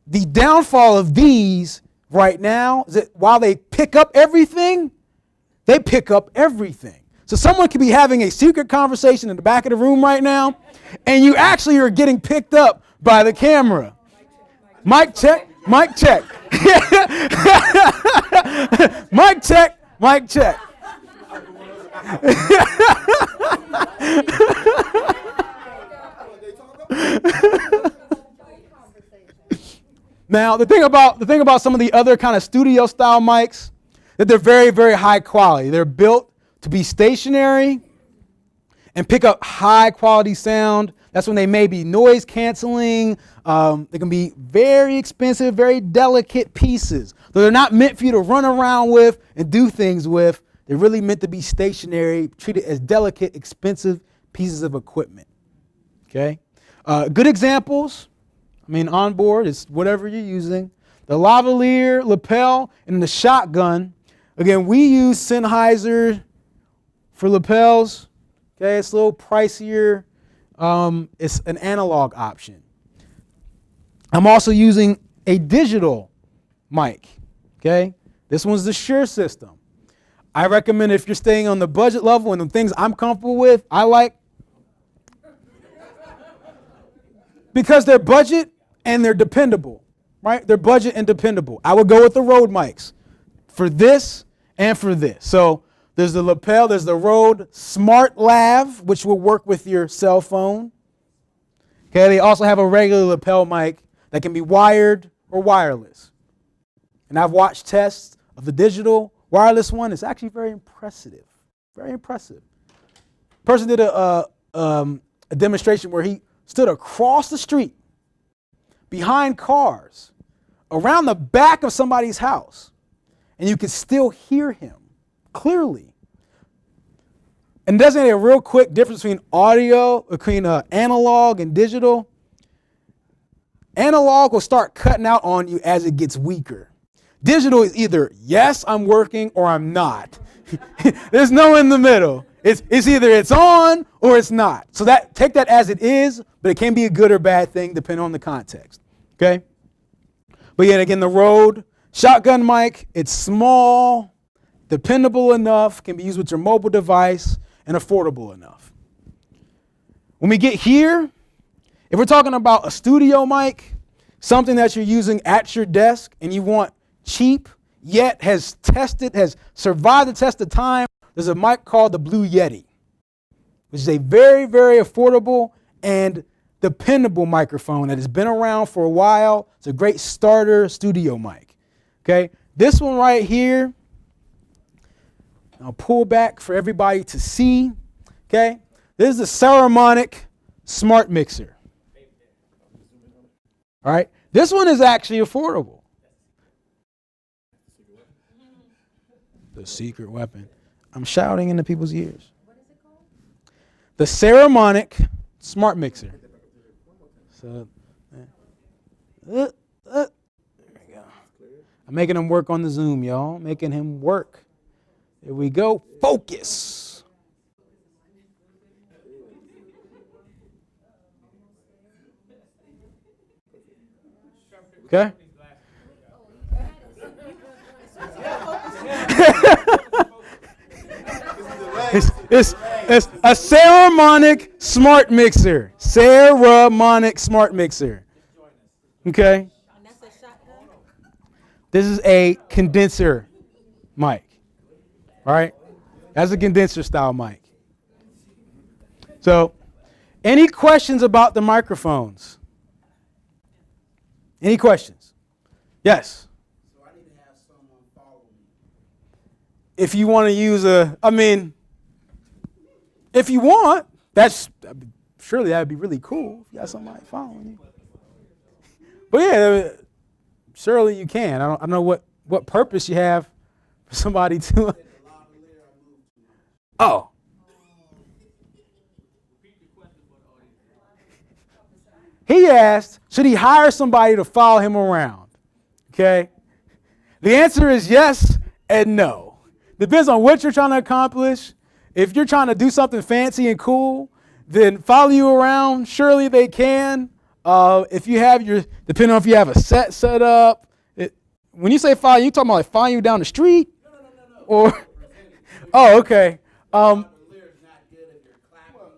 the downfall of these right now is that while they pick up everything, they pick up everything. So someone could be having a secret conversation in the back of the room right now, and you actually are getting picked up by the camera. Mic check, mic check. Mic check, mic check. Now, the thing about some of the other kind of studio style mics, that they're very, very high quality. They're built to be stationary and pick up high quality sound. That's when they may be noise canceling. They can be very expensive, very delicate pieces. So they're not meant for you to run around with and do things with. They're really meant to be stationary, treated as delicate, expensive pieces of equipment. Okay. Good examples. On board is whatever you're using. The lavalier, lapel, and the shotgun. Again, we use Sennheiser for lapels. Okay, it's a little pricier. It's an analog option. I'm also using a digital mic. Okay, this one's the Shure system. I recommend if you're staying on the budget level and the things I'm comfortable with, I like, because they're budget and they're dependable, right? They're budget and dependable. I would go with the Rode mics for this and for this. So there's the lapel, there's the Rode Smart Lav, which will work with your cell phone. Okay, they also have a regular lapel mic that can be wired or wireless. And I've watched tests of the digital wireless one. It's actually very impressive, very impressive. Person did a demonstration where he stood across the street behind cars around the back of somebody's house, and you could still hear him clearly. And doesn't it a real quick difference between analog and digital? Analog will start cutting out on you as it gets weaker. Digital is either, yes, I'm working, or I'm not. There's no in the middle. It's either it's on or it's not. So take that as it is, but it can be a good or bad thing depending on the context. Okay? But yet again, the Rode shotgun mic, it's small, dependable enough, can be used with your mobile device, and affordable enough. When we get here, if we're talking about a studio mic, something that you're using at your desk and you want cheap, yet has survived the test of time, there's a mic called the Blue Yeti, which is a very, very affordable and dependable microphone that has been around for a while. It's a great starter studio mic. Okay, this one right here, I'll pull back for everybody to see. Okay, this is a Saramonic smart mixer. All right, this one is actually affordable. The secret weapon. I'm shouting into people's ears. What is it called? The Saramonic smart mixer. So, there we go. I'm making him work on the Zoom, y'all. Making him work. There we go. Focus. Okay. It's a Saramonic smart mixer. Saramonic smart mixer. Okay. And that's a shotgun? This is a condenser mic. All right. That's a condenser style mic. So, any questions about the microphones? Any questions? Yes. So I need to have someone follow me. If you want to use if you want, surely that would be really cool if you got somebody following you. But yeah, surely you can. I don't know what purpose you have for somebody to. Oh. He asked, should he hire somebody to follow him around? Okay. The answer is yes and no. Depends on what you're trying to accomplish. If you're trying to do something fancy and cool, then follow you around. Surely they can. If you have depending on if you have a set up. When you say follow, you talking about like following you down the street? No. Or, oh, okay. Not good if you're clapping.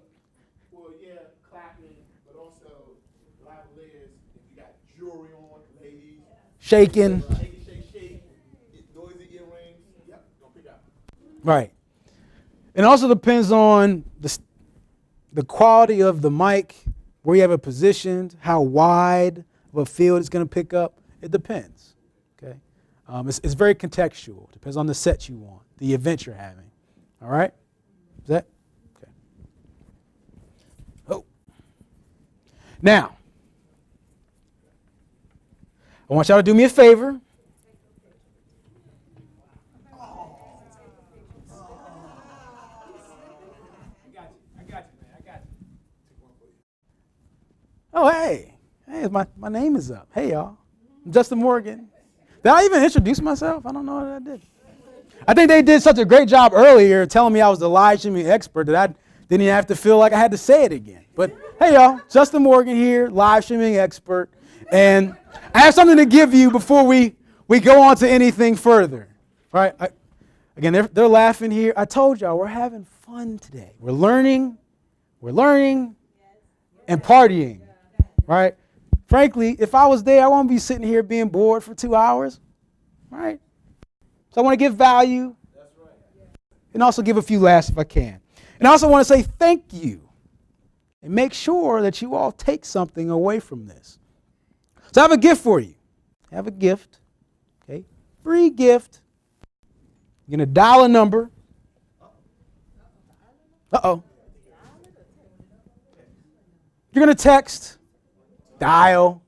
Well, yeah, clapping, but also lavaliers if you got jewelry on, ladies. Shaking. Shake. Noisy earrings. Yep, don't pick up. Right. It also depends on the quality of the mic, where you have it positioned, how wide of a field it's going to pick up. It depends. Okay, it's very contextual. Depends on the set you want, the event you're having. All right, is that okay? Oh, now I want y'all to do me a favor. Oh, hey, my name is up. Hey, y'all. I'm Justin Morgan. Did I even introduce myself? I don't know that I did. I think they did such a great job earlier telling me I was the live streaming expert that I didn't even have to feel like I had to say it again. But hey, y'all, Justin Morgan here, live streaming expert. And I have something to give you before we go on to anything further. All right? Again, they're laughing here. I told y'all we're having fun today. We're learning, and partying. Right? Frankly, if I was there, I won't be sitting here being bored for 2 hours. Right? So I want to give value. That's right. And also give a few laughs if I can. And I also want to say thank you. And make sure that you all take something away from this. So I have a gift for you. I have a gift. Okay? Free gift. You're going to dial a number. Uh-oh. You're going to text. Dial.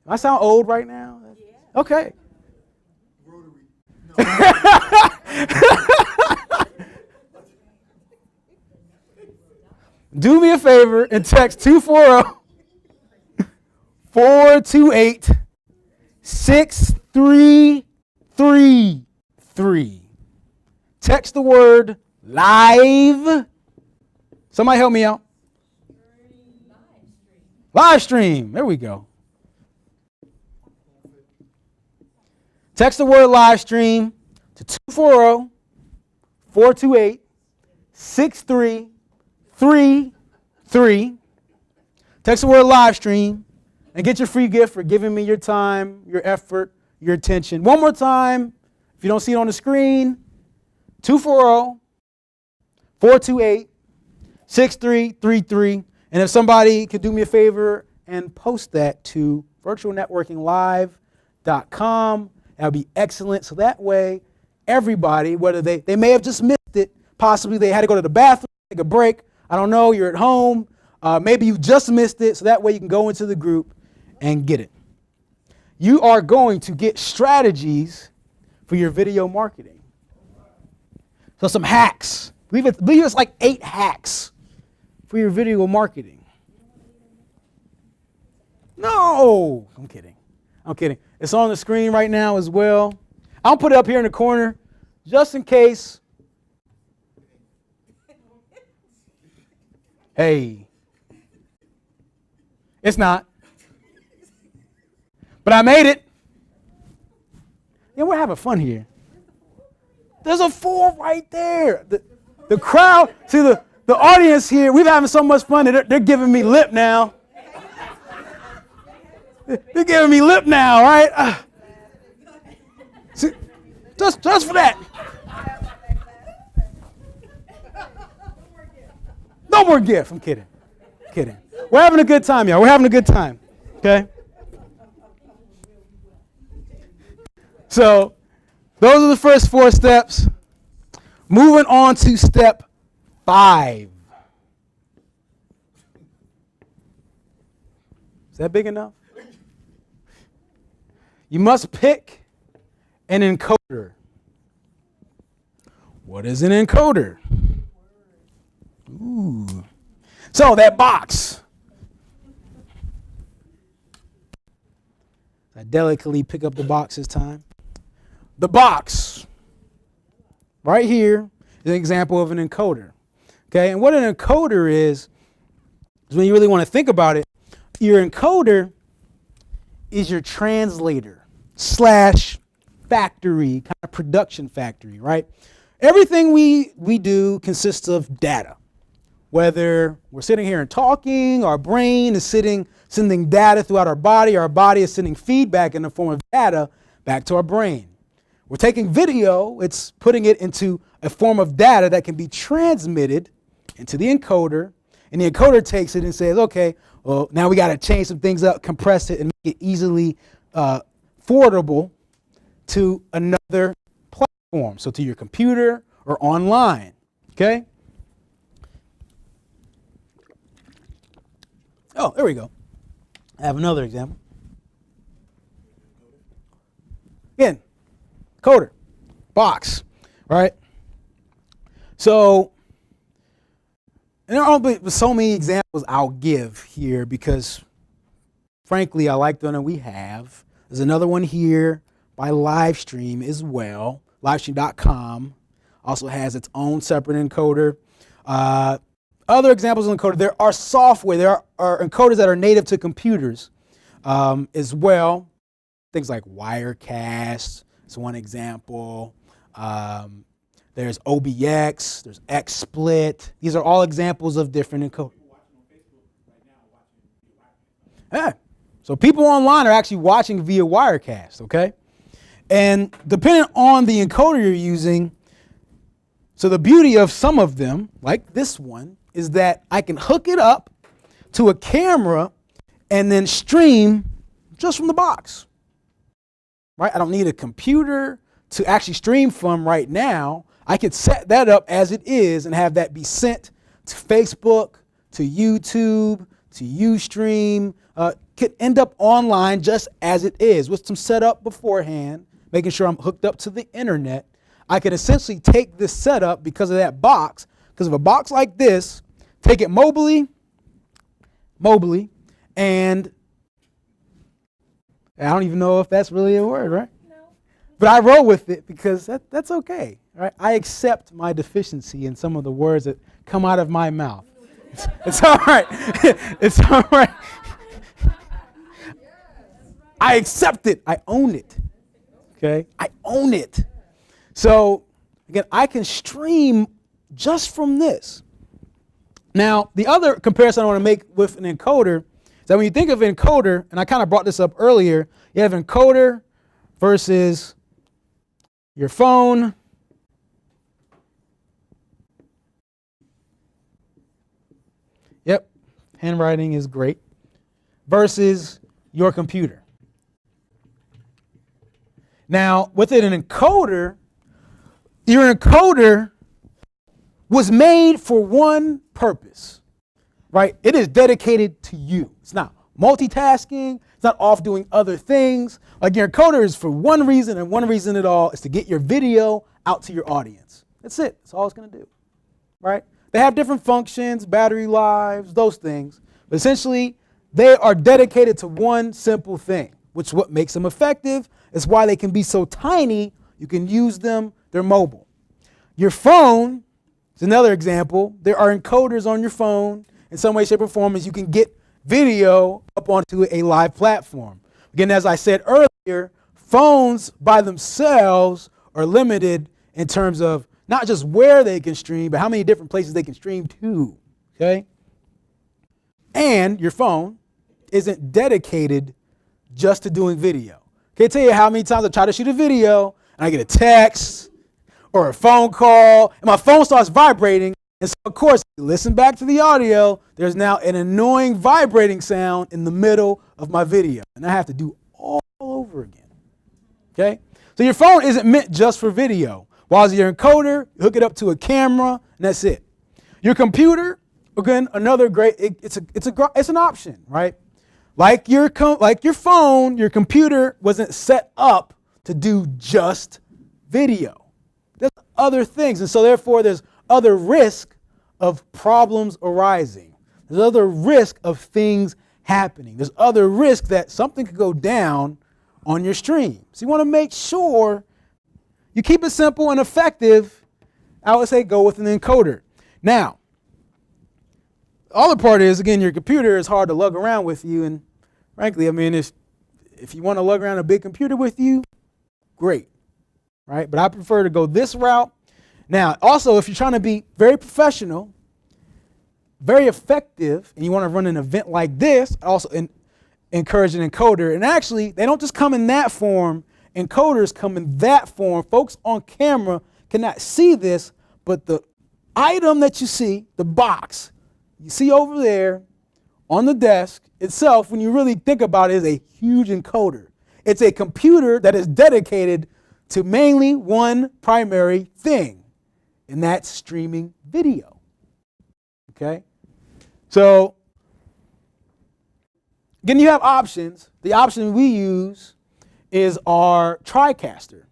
I sound old right now? Okay. Do me a favor and text 240-428-6333. Text the word live. Somebody help me out. Live stream. There we go. Text the word live stream to 240-428-6333. Text the word live stream and get your free gift for giving me your time, your effort, your attention. One more time, if you don't see it on the screen, 240-428-6333. And if somebody could do me a favor and post that to virtualnetworkinglive.com, that would be excellent. So that way, everybody, whether they may have just missed it, possibly they had to go to the bathroom, take a break. I don't know, you're at home. Maybe you just missed it. So that way you can go into the group and get it. You are going to get strategies for your video marketing. So some hacks. I believe it's like 8 hacks for your video marketing. No, I'm kidding. It's on the screen right now as well. I'll put it up here in the corner just in case. Hey, it's not. But I made it. Yeah, we're having fun here. There's a 4 right there. The crowd, see the audience here, we're having so much fun that they're giving me lip now. They're giving me lip now, right? See, just for that. No more gift. I'm kidding. We're having a good time, y'all. We're having a good time. Okay? So, those are the first 4 steps. Moving on to step 5. Is that big enough? You must pick an encoder. What is an encoder? Ooh. So that box. I delicately pick up the box this time. The box right here is an example of an encoder. Okay, and what an encoder is when you really want to think about it, your encoder is your translator / factory, kind of production factory, right? Everything we do consists of data. Whether we're sitting here and talking, our brain is sending data throughout our body is sending feedback in the form of data back to our brain. We're taking video, it's putting it into a form of data that can be transmitted into the encoder, and the encoder takes it and says, okay, well, now we got to change some things up, compress it, and make it easily forwardable to another platform, so to your computer or online, okay? Oh, there we go. I have another example. Again, coder, box, right? So, and there aren't so many examples I'll give here because, frankly, I like the one that we have. There's another one here by Livestream as well. Livestream.com also has its own separate encoder. Other examples of encoder, there are software, there are encoders that are native to computers as well. Things like Wirecast is one example. There's OBX, there's XSplit. These are all examples of different encoders. Yeah. So people online are actually watching via Wirecast, okay? And depending on the encoder you're using, so the beauty of some of them, like this one, is that I can hook it up to a camera and then stream just from the box, right? I don't need a computer to actually stream from right now. I could set that up as it is and have that be sent to Facebook, to YouTube, to Ustream. Could end up online just as it is with some setup beforehand, making sure I'm hooked up to the internet. I could essentially take this setup because of that box, because of a box like this, take it mobily, and I don't even know if that's really a word, right? No. But I roll with it because that's okay, right? I accept my deficiency in some of the words that come out of my mouth. It's all right. It's all right. I accept it. I own it. Okay? I own it. So, again, I can stream just from this. Now, the other comparison I want to make with an encoder is that when you think of an encoder, and I kind of brought this up earlier, you have encoder versus your phone. Yep, handwriting is great. Versus your computer. Now, with an encoder, your encoder was made for one purpose, right? It is dedicated to you. It's not multitasking. It's not off doing other things. Like your encoder is for one reason and one reason at all is to get your video out to your audience. That's it. That's all it's going to do, right? They have different functions, battery lives, those things. But essentially, they are dedicated to one simple thing, which is what makes them effective. It's why they can be so tiny, you can use them, they're mobile. Your phone is another example. There are encoders on your phone in some way, shape, or form as you can get video up onto a live platform. Again, as I said earlier, phones by themselves are limited in terms of not just where they can stream, but how many different places they can stream to, okay? And your phone isn't dedicated just to doing video. Can't tell you how many times I try to shoot a video and I get a text or a phone call and my phone starts vibrating. And so, of course, you listen back to the audio. There's now an annoying vibrating sound in the middle of my video. And I have to do all over again. Okay? So your phone isn't meant just for video. While your encoder, you hook it up to a camera, and that's it. Your computer, again, another great, it's an option, right? Like your phone, your computer wasn't set up to do just video. There's other things, and so therefore there's other risk of problems arising. There's other risk of things happening. There's other risk that something could go down on your stream. So you want to make sure you keep it simple and effective. I would say go with an encoder. Now, the other part is, again, your computer is hard to lug around with you. And frankly, I mean, if you want to lug around a big computer with you, great, right? But I prefer to go this route. Now, also, if you're trying to be very professional, very effective, and you want to run an event like this, I also encourage an encoder. And actually, they don't just come in that form. Encoders come in that form. Folks on camera cannot see this, but the item that you see, the box, you see over there on the desk itself, when you really think about it, is a huge encoder. It's a computer that is dedicated to mainly one primary thing, and that's streaming video. Okay? So, again, you have options. The option we use is our TriCaster.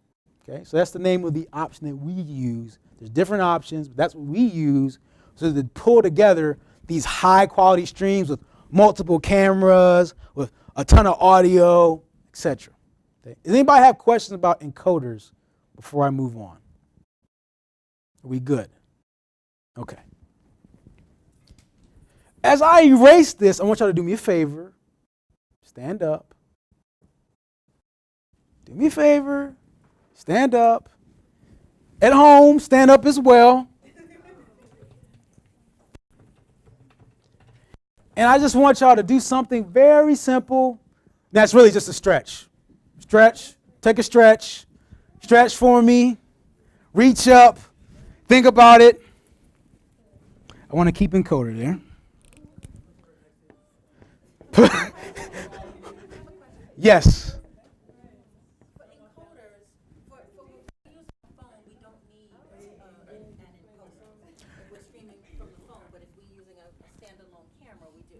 Okay? So that's the name of the option that we use. There's different options, but that's what we use so to pull together these high quality streams with multiple cameras, with a ton of audio, etc. Okay? Does anybody have questions about encoders before I move on? Are we good? Okay. As I erase this, I want y'all to do me a favor. Stand up. Do me a favor. Stand up. At home, stand up as well. And I just want y'all to do something very simple. That's really just a stretch. Stretch. Take a stretch. Stretch for me. Reach up. Think about it. I want to keep encoder there. Yes. For encoders, for when we use a phone, we don't need an encoder if we're streaming from the phone, but if we're using a standalone camera, we do.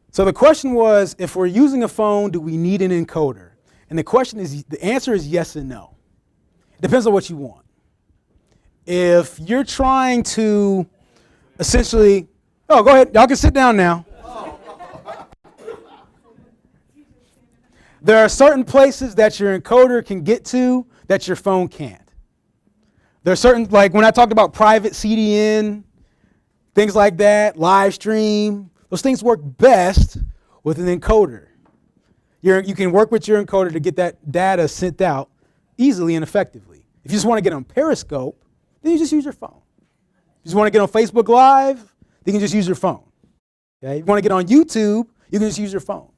So the question was, if we're using a phone, do we need an encoder? And the answer is yes and no. It depends on what you want. If you're trying to essentially, oh, go ahead, y'all can sit down now. There are certain places that your encoder can get to that your phone can't. There are certain, like when I talked about private CDN, things like that, Livestream, those things work best with an encoder. You can work with your encoder to get that data sent out easily and effectively. If you just want to get on Periscope, then you just use your phone. If you just want to get on Facebook Live, you can just use your phone. Okay? If you want to get on YouTube, you can just use your phone.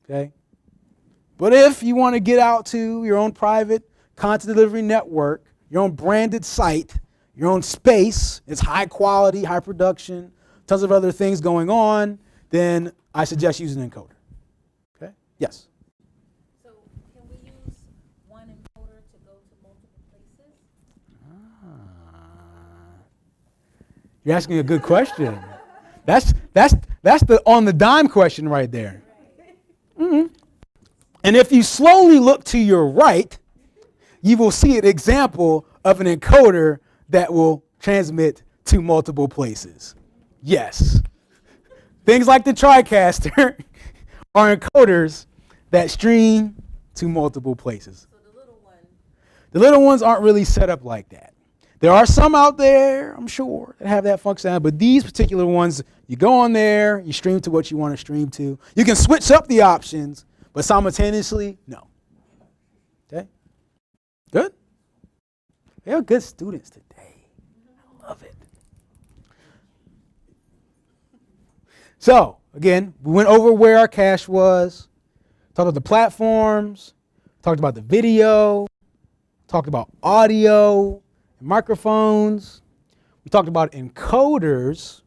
Okay? But if you want to get out to your own private content delivery network, your own branded site, your own space, it's high quality, high production, tons of other things going on, then I suggest using an encoder. Okay? Yes? So can we use one encoder to go to multiple places? You're asking a good question. That's the on the dime question right there. Mm-hmm. And if you slowly look to your right, you will see an example of an encoder that will transmit to multiple places. Yes. Things like the TriCaster are encoders that stream to multiple places. So The little ones aren't really set up like that. There are some out there, I'm sure, that have that functionality, but these particular ones, you go on there, you stream to what you want to stream to. You can switch up the options, but simultaneously, no. Okay? Good? We have good students today. I love it. So, again, we went over where our cache was, talked about the platforms, talked about the video, talked about audio, and microphones. We talked about encoders.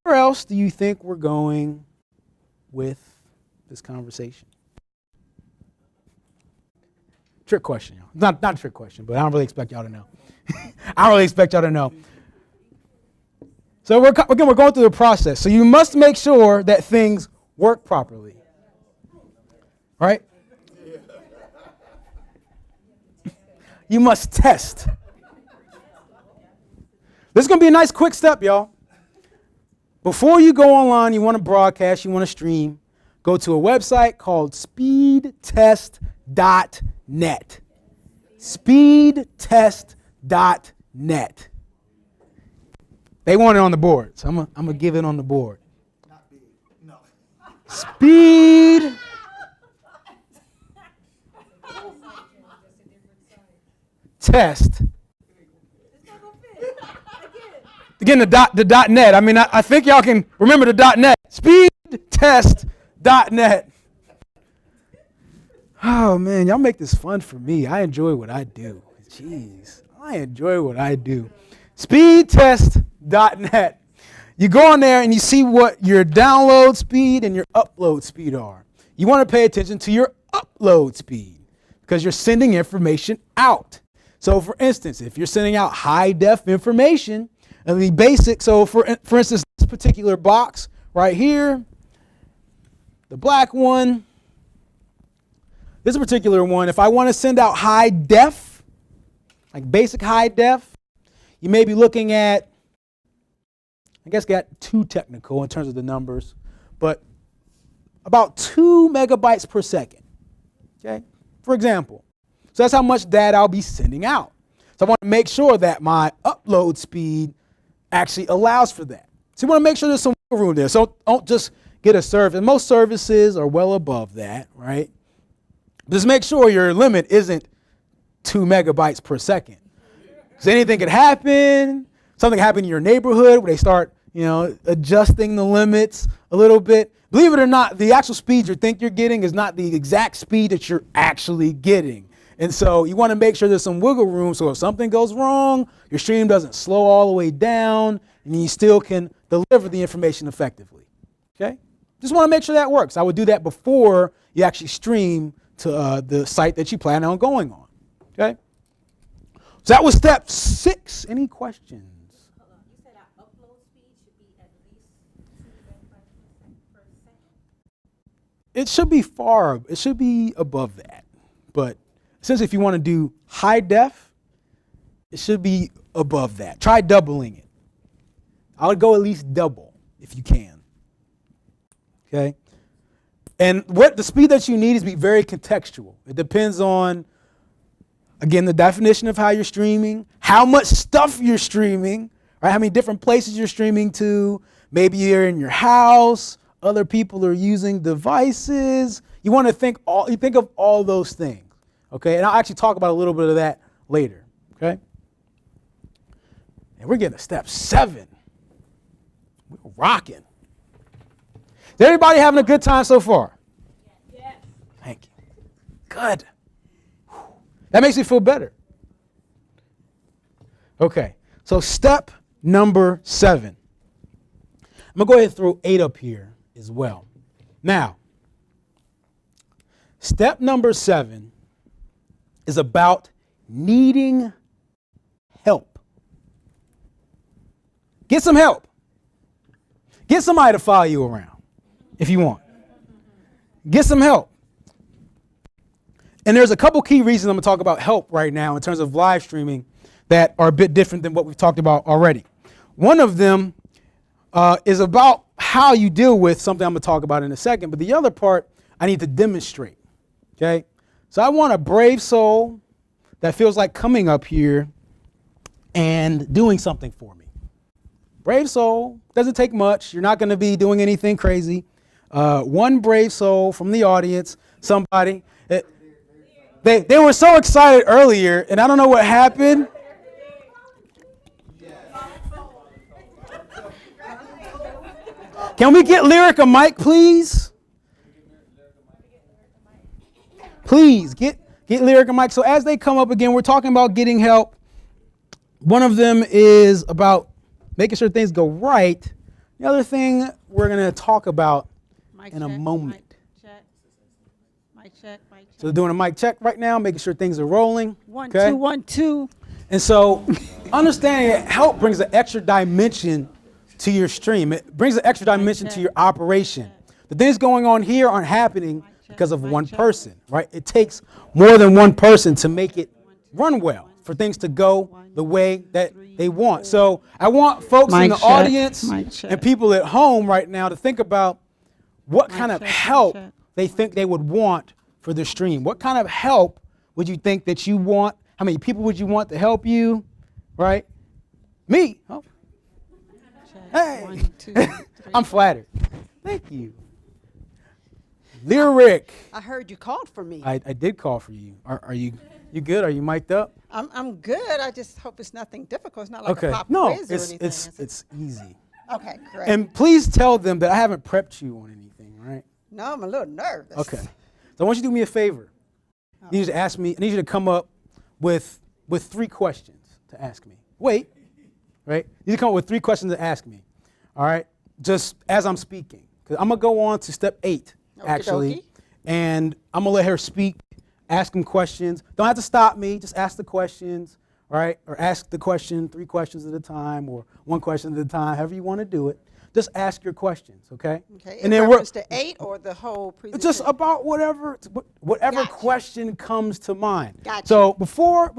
Where else do you think we're going with this conversation? Trick question, y'all. Not a trick question, but I don't really expect y'all to know. I don't really expect y'all to know. So we're going through the process. So you must make sure that things work properly. Right? You must test. This is going to be a nice quick step, y'all. Before you go online, you want to broadcast, you want to stream, go to a website called speedtest.net. Speedtest.net. They want it on the board, so I'm going to give it on the board. Not big. No. Speed. Test. Again, the .net. I mean, I think y'all can remember the .net. Speedtest.net. Oh, man, y'all make this fun for me. I enjoy what I do. Jeez, I enjoy what I do. Speedtest.net. You go on there and you see what your download speed and your upload speed are. You want to pay attention to your upload speed because you're sending information out. So for instance, if you're sending out high def information, and the basic, so for instance, this particular box right here, the black one, this particular one, if I want to send out high def, like basic high def, you may be looking at, I guess got too technical in terms of the numbers, but about 2 megabytes per second, okay, for example. So that's how much data I'll be sending out. So I want to make sure that my upload speed actually allows for that. So you want to make sure there's some room there. So don't just get a service. And most services are well above that, right? Just make sure your limit isn't 2 megabytes per second. Because anything could happen. Something happened in your neighborhood where they start, adjusting the limits a little bit. Believe it or not, the actual speed you think you're getting is not the exact speed that you're actually getting. And so you want to make sure there's some wiggle room so if something goes wrong, your stream doesn't slow all the way down and you still can deliver the information effectively. Okay? Just want to make sure that works. I would do that before you actually stream to the site that you plan on going on. Okay? So that was step 6. Any questions? Hold on. You said our upload speed should be at least 2 megabytes per second? It should be above that. But since if you want to do high def, it should be above that. Try doubling it. I would go at least double if you can. Okay? And what the speed that you need is be very contextual. It depends on, again, the definition of how you're streaming, how much stuff you're streaming, right? How many different places you're streaming to. Maybe you're in your house, other people are using devices. You want to think of all those things. Okay, and I'll actually talk about a little bit of that later, okay? And we're getting to step 7. We're rocking. Is everybody having a good time so far? Yes. Thank you. Good. That makes me feel better. Okay, so step number 7. I'm going to go ahead and throw 8 up here as well. Now, step number 7 is about needing help. Get some help. Get somebody to follow you around if you want. Get some help. And there's a couple key reasons I'm going to talk about help right now in terms of live streaming that are a bit different than what we've talked about already. One of them is about how you deal with something I'm going to talk about in a second, but the other part I need to demonstrate, okay? So I want a brave soul that feels like coming up here and doing something for me. Brave soul, doesn't take much. You're not going to be doing anything crazy. One brave soul from the audience, somebody. They were so excited earlier, and I don't know what happened. Can we get Lyric a mic, please? Please, get Lyric a mic. So as they come up again, we're talking about getting help. One of them is about making sure things go right. The other thing we're going to talk about in a moment. Mic check. So they're doing a mic check right now, making sure things are rolling. 1, okay? 2, 1, 2. And so understanding that help brings an extra dimension to your stream. It brings an extra dimension to your operation. The things going on here aren't happening because of one person, right? It takes more than one person to make it run well, for things to go the way that they want. So I want folks in the audience and people at home right now to think about what kind of help they think they would want for the stream. What kind of help would you think that you want? How many people would you want to help you, right? Me. Oh. Hey. 1, 2, 3. I'm flattered. Thank you. Lyric. I heard you called for me. I did call for you. Are you good? Are you mic'd up? I'm good. I just hope it's nothing difficult. It's not like a pop No, quiz or anything. it's easy. Okay, great. And please tell them that I haven't prepped you on anything, right? No, I'm a little nervous. Okay. So I want you to do me a favor. I need you to ask me. I need you to come up with 3 questions to ask me. Wait, right? You need to come up with 3 questions to ask me. All right. Just as I'm speaking, because I'm gonna go on to step 8 actually, and I'm gonna let her speak, ask them questions. Don't have to stop me, just ask the questions, right? Or ask the question 3 questions at a time, or 1 question at a time, however you want to do it. Just ask your questions, okay? Okay. And In then reference to 8 or the whole presentation? just about whatever Gotcha. question comes to mind. Gotcha. So before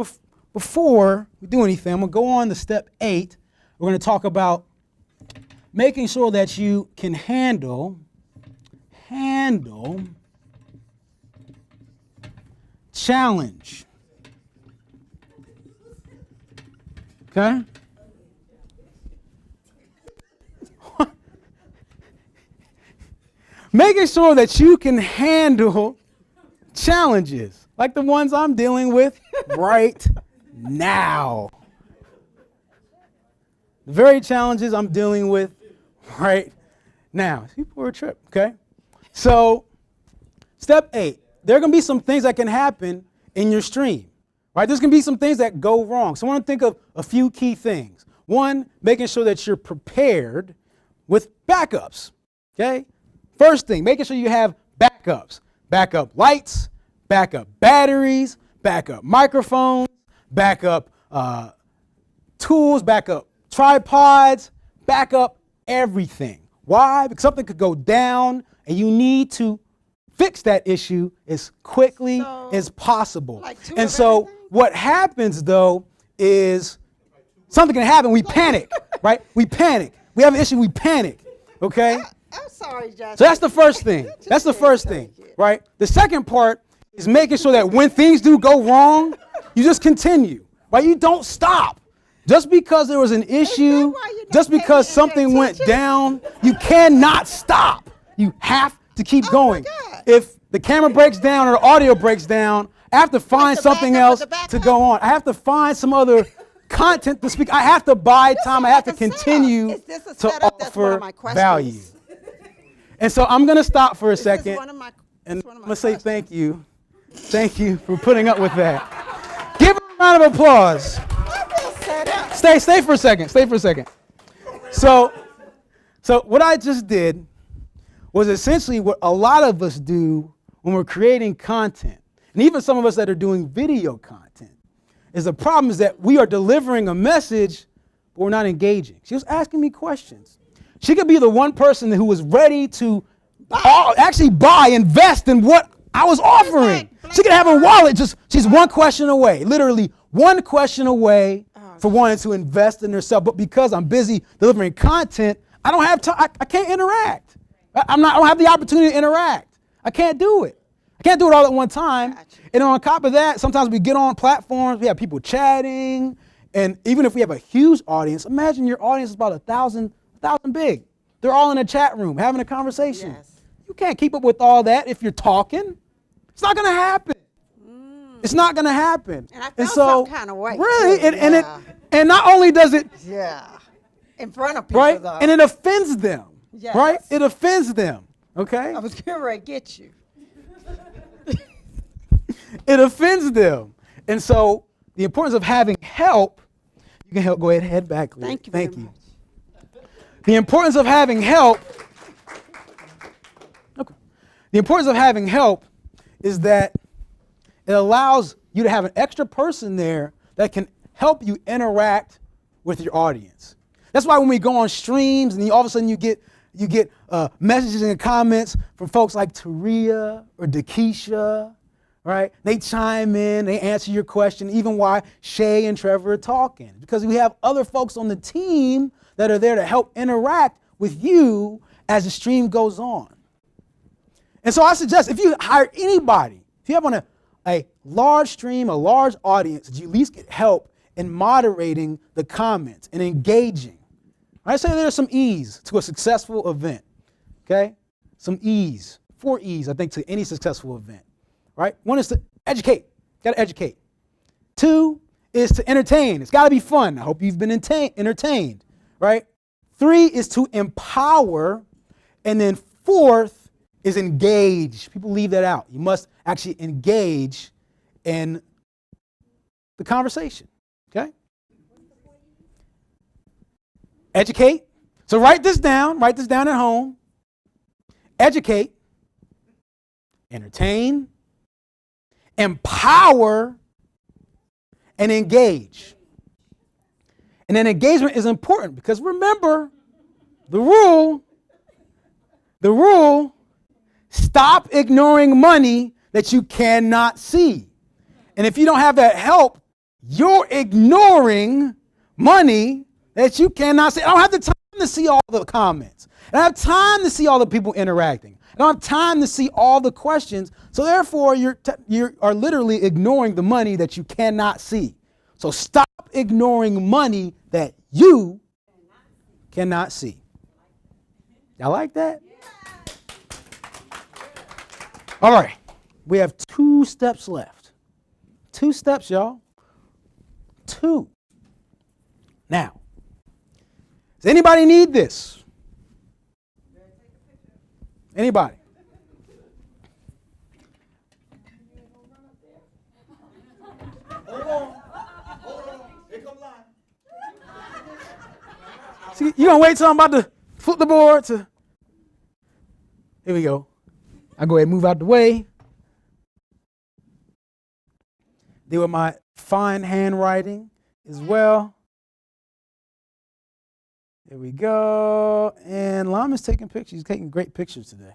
we do anything, I'm gonna go on to step 8. We're gonna talk about making sure that you can handle challenge. Okay? Making sure that you can handle challenges like the ones I'm dealing with right now. The very challenges I'm dealing with right now. People are a trip, okay? So, step 8, there are going to be some things that can happen in your stream, right? There's going to be some things that go wrong. So I want to think of a few key things. 1, making sure that you're prepared with backups, okay? First thing, making sure you have backups. Backup lights, backup batteries, backup microphones, backup tools, backup tripods, backup everything. Why? Because something could go down and you need to fix that issue as quickly as possible. Like 2 and of so everything? what happens though is something can happen, we panic, right? We panic. We have an issue, we panic, okay? I'm sorry, Josh. So that's the first thing. That's the first thing, right? The second part is making sure that when things do go wrong, you just continue, right? You don't stop. Just because there was an issue, why you're not just because paying something went attention? down, you cannot stop. You have to keep going. God. If the camera breaks down or the audio breaks down, I have to find the something backup else with the to backup? go on. I have to find some other content to speak. I have to buy time. I have to like a setup. continue Is this a to setup? That's one of offer my questions. value. And so I'm going to stop for a This is second. one of my- And it's one I'm of going my to say questions. thank you. Thank you for putting up with that. Give her a round of applause. I feel set up. Stay for a second. Stay for a second. So what I just did was essentially what a lot of us do when we're creating content. And even some of us that are doing video content. Is the problem is that we are delivering a message, but we're not engaging. She was asking me questions. She could be the one person who was ready to actually invest in what I was offering. She could have a wallet, she's one question away, literally one question away for wanting to invest in herself. But because I'm busy delivering content, I don't have time, I can't interact. I don't have the opportunity to interact. I can't do it. I can't do it all at one time. Gotcha. And on top of that, sometimes we get on platforms, we have people chatting, and even if we have a huge audience, imagine your audience is about 1,000 big. They're all in a chat room having a conversation. Yes. You can't keep up with all that if you're talking. It's not going to happen. It's not going to happen. And I felt some kind of way, really, too, and not only does it, Yeah. In front of people, right, though. and it offends them, Yes. right? It offends them, okay? I was getting ready to get you. It offends them. And so the importance of having help, you can help, go ahead, head back. Leah. Thank you Thank very you. much. The importance of having help, the importance of having help is that it allows you to have an extra person there that can help you interact with your audience. That's why when we go on streams and all of a sudden you get messages and comments from folks like Taria or Dakisha, right? They chime in, they answer your question, even while Shay and Trevor are talking. Because we have other folks on the team that are there to help interact with you as the stream goes on. And so I suggest if you hire anybody, if you have on a large stream, a large audience, that you at least get help in moderating the comments and engaging. I say there's some E's to a successful event, okay? Some E's, 4 E's, I think, to any successful event, right? 1 is to educate, gotta educate. 2 is to entertain, it's gotta be fun. I hope you've been entertained, right? 3 is to empower, and then 4th is engage. People leave that out. You must actually engage in the conversation, okay? Educate. So write this down at home. Educate, entertain, empower, and engage. And then engagement is important because remember the rule, stop ignoring money that you cannot see. And if you don't have that help, you're ignoring money that you cannot see. I don't have the time to see all the comments. I don't have time to see all the people interacting. I don't have time to see all the questions. So therefore, you are literally ignoring the money that you cannot see. So stop ignoring money that you cannot see. Y'all like that? All right. We have 2 steps left. 2 steps, y'all. 2. Now, does anybody need this? Anybody? Hold on. Here come line. See, you gonna wait till I'm about to flip the board to. Here we go. I'll go ahead and move out the way. Deal with my fine handwriting as well. There we go. And Lama's taking pictures. He's taking great pictures today.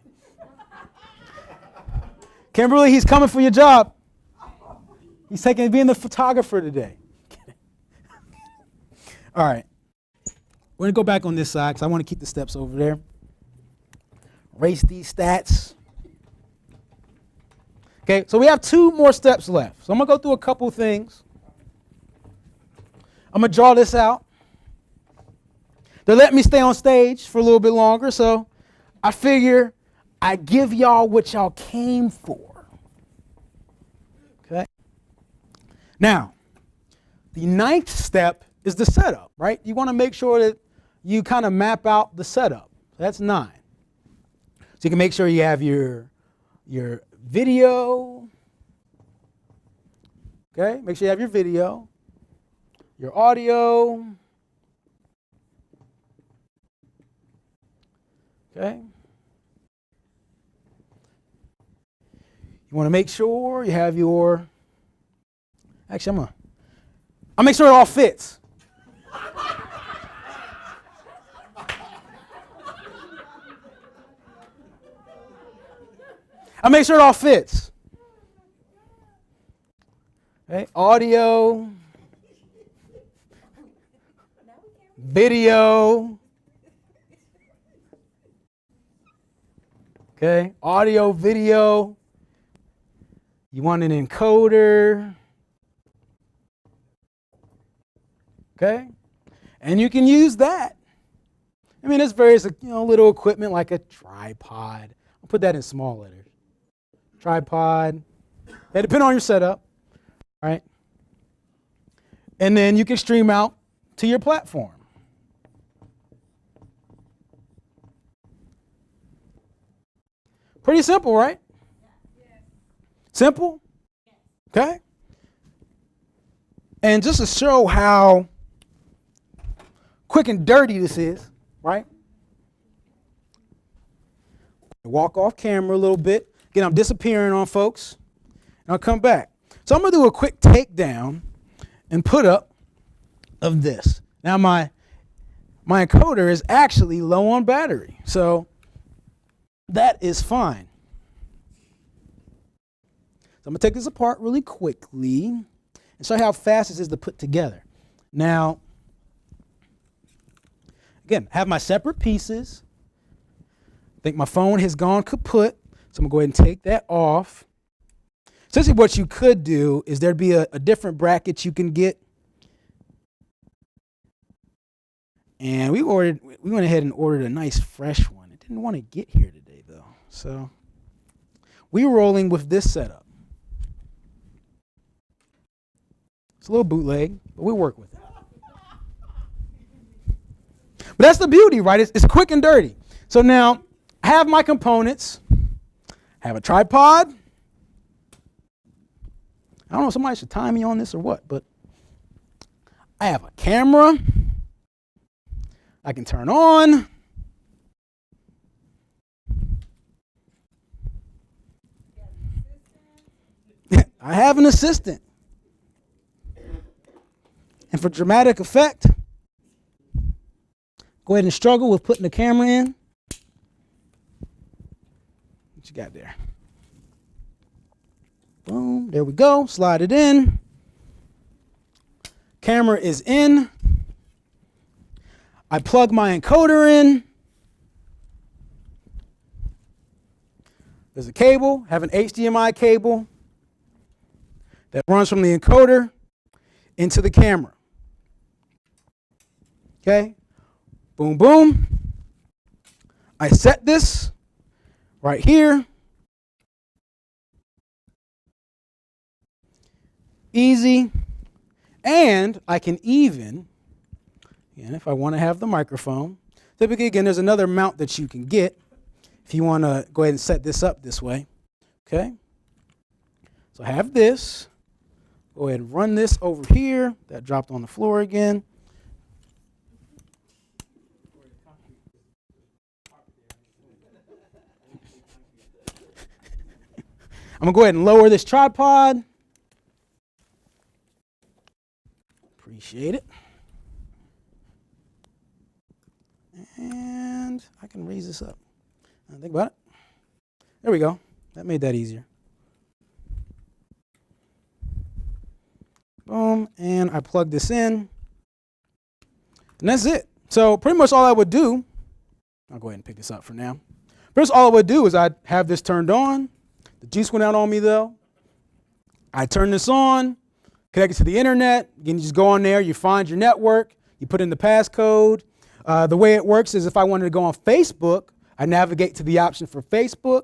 Kimberly, he's coming for your job. He's being the photographer today. All right. We're going to go back on this side because I want to keep the steps over there. Erase these stats. Okay, so we have 2 more steps left. So I'm going to go through a couple things. I'm going to draw this out. They let me stay on stage for a little bit longer, so I figure I give y'all what y'all came for. Okay? Now, the 9th step is the setup, right? You want to make sure that you kind of map out the setup. That's 9. So you can make sure you have your video. Okay? Make sure you have your video, your audio. Okay? You want to make sure you have your, actually I'll make sure it all fits. I'll make sure it all fits. Okay? Audio, video. Okay, audio, video. You want an encoder. Okay, and you can use that. I mean, there's various little equipment like a tripod. I'll put that in small letters. Tripod. They depend on your setup, right? And then you can stream out to your platform. Pretty simple, right? Simple? Okay. And just to show how quick and dirty this is, right? Walk off camera a little bit. Again, I'm disappearing on folks. And I'll come back. So I'm going to do a quick takedown and put up of this. Now my encoder is actually low on battery. So that is fine. So I'm going to take this apart really quickly and show you how fast this is to put together. Now, again, I have my separate pieces. I think my phone has gone kaput, so I'm going to go ahead and take that off. Essentially what you could do is there'd be a different bracket you can get. And we went ahead and ordered a nice fresh one. It didn't want to get here today though. So we're rolling with this setup. It's a little bootleg, but we work with it. But that's the beauty, right? It's quick and dirty. So now I have my components. I have a tripod. I don't know if somebody should time me on this or what, but I have a camera I can turn on. I have an assistant. And for dramatic effect, go ahead and struggle with putting the camera in. What you got there? Boom, there we go. Slide it in. Camera is in. I plug my encoder in. There's a cable, have an HDMI cable that runs from the encoder into the camera. Okay, boom, boom. I set this right here. Easy. And I can even, and if I want to have the microphone, typically, again, there's another mount that you can get if you want to go ahead and set this up this way. Okay, so I have this. Go ahead and run this over here. That dropped on the floor again. I'm going to go ahead and lower this tripod. Appreciate it. And I can raise this up. Think about it. There we go. That made that easier. Boom. And I plug this in. And that's it. So pretty much all I would do, I'll go ahead and pick this up for now. First, all I would do is I'd have this turned on. The juice went out on me though. I turn this on, connect it to the internet. Again, you just go on there, you find your network, you put in the passcode. The way it works is if I wanted to go on Facebook, I navigate to the option for Facebook.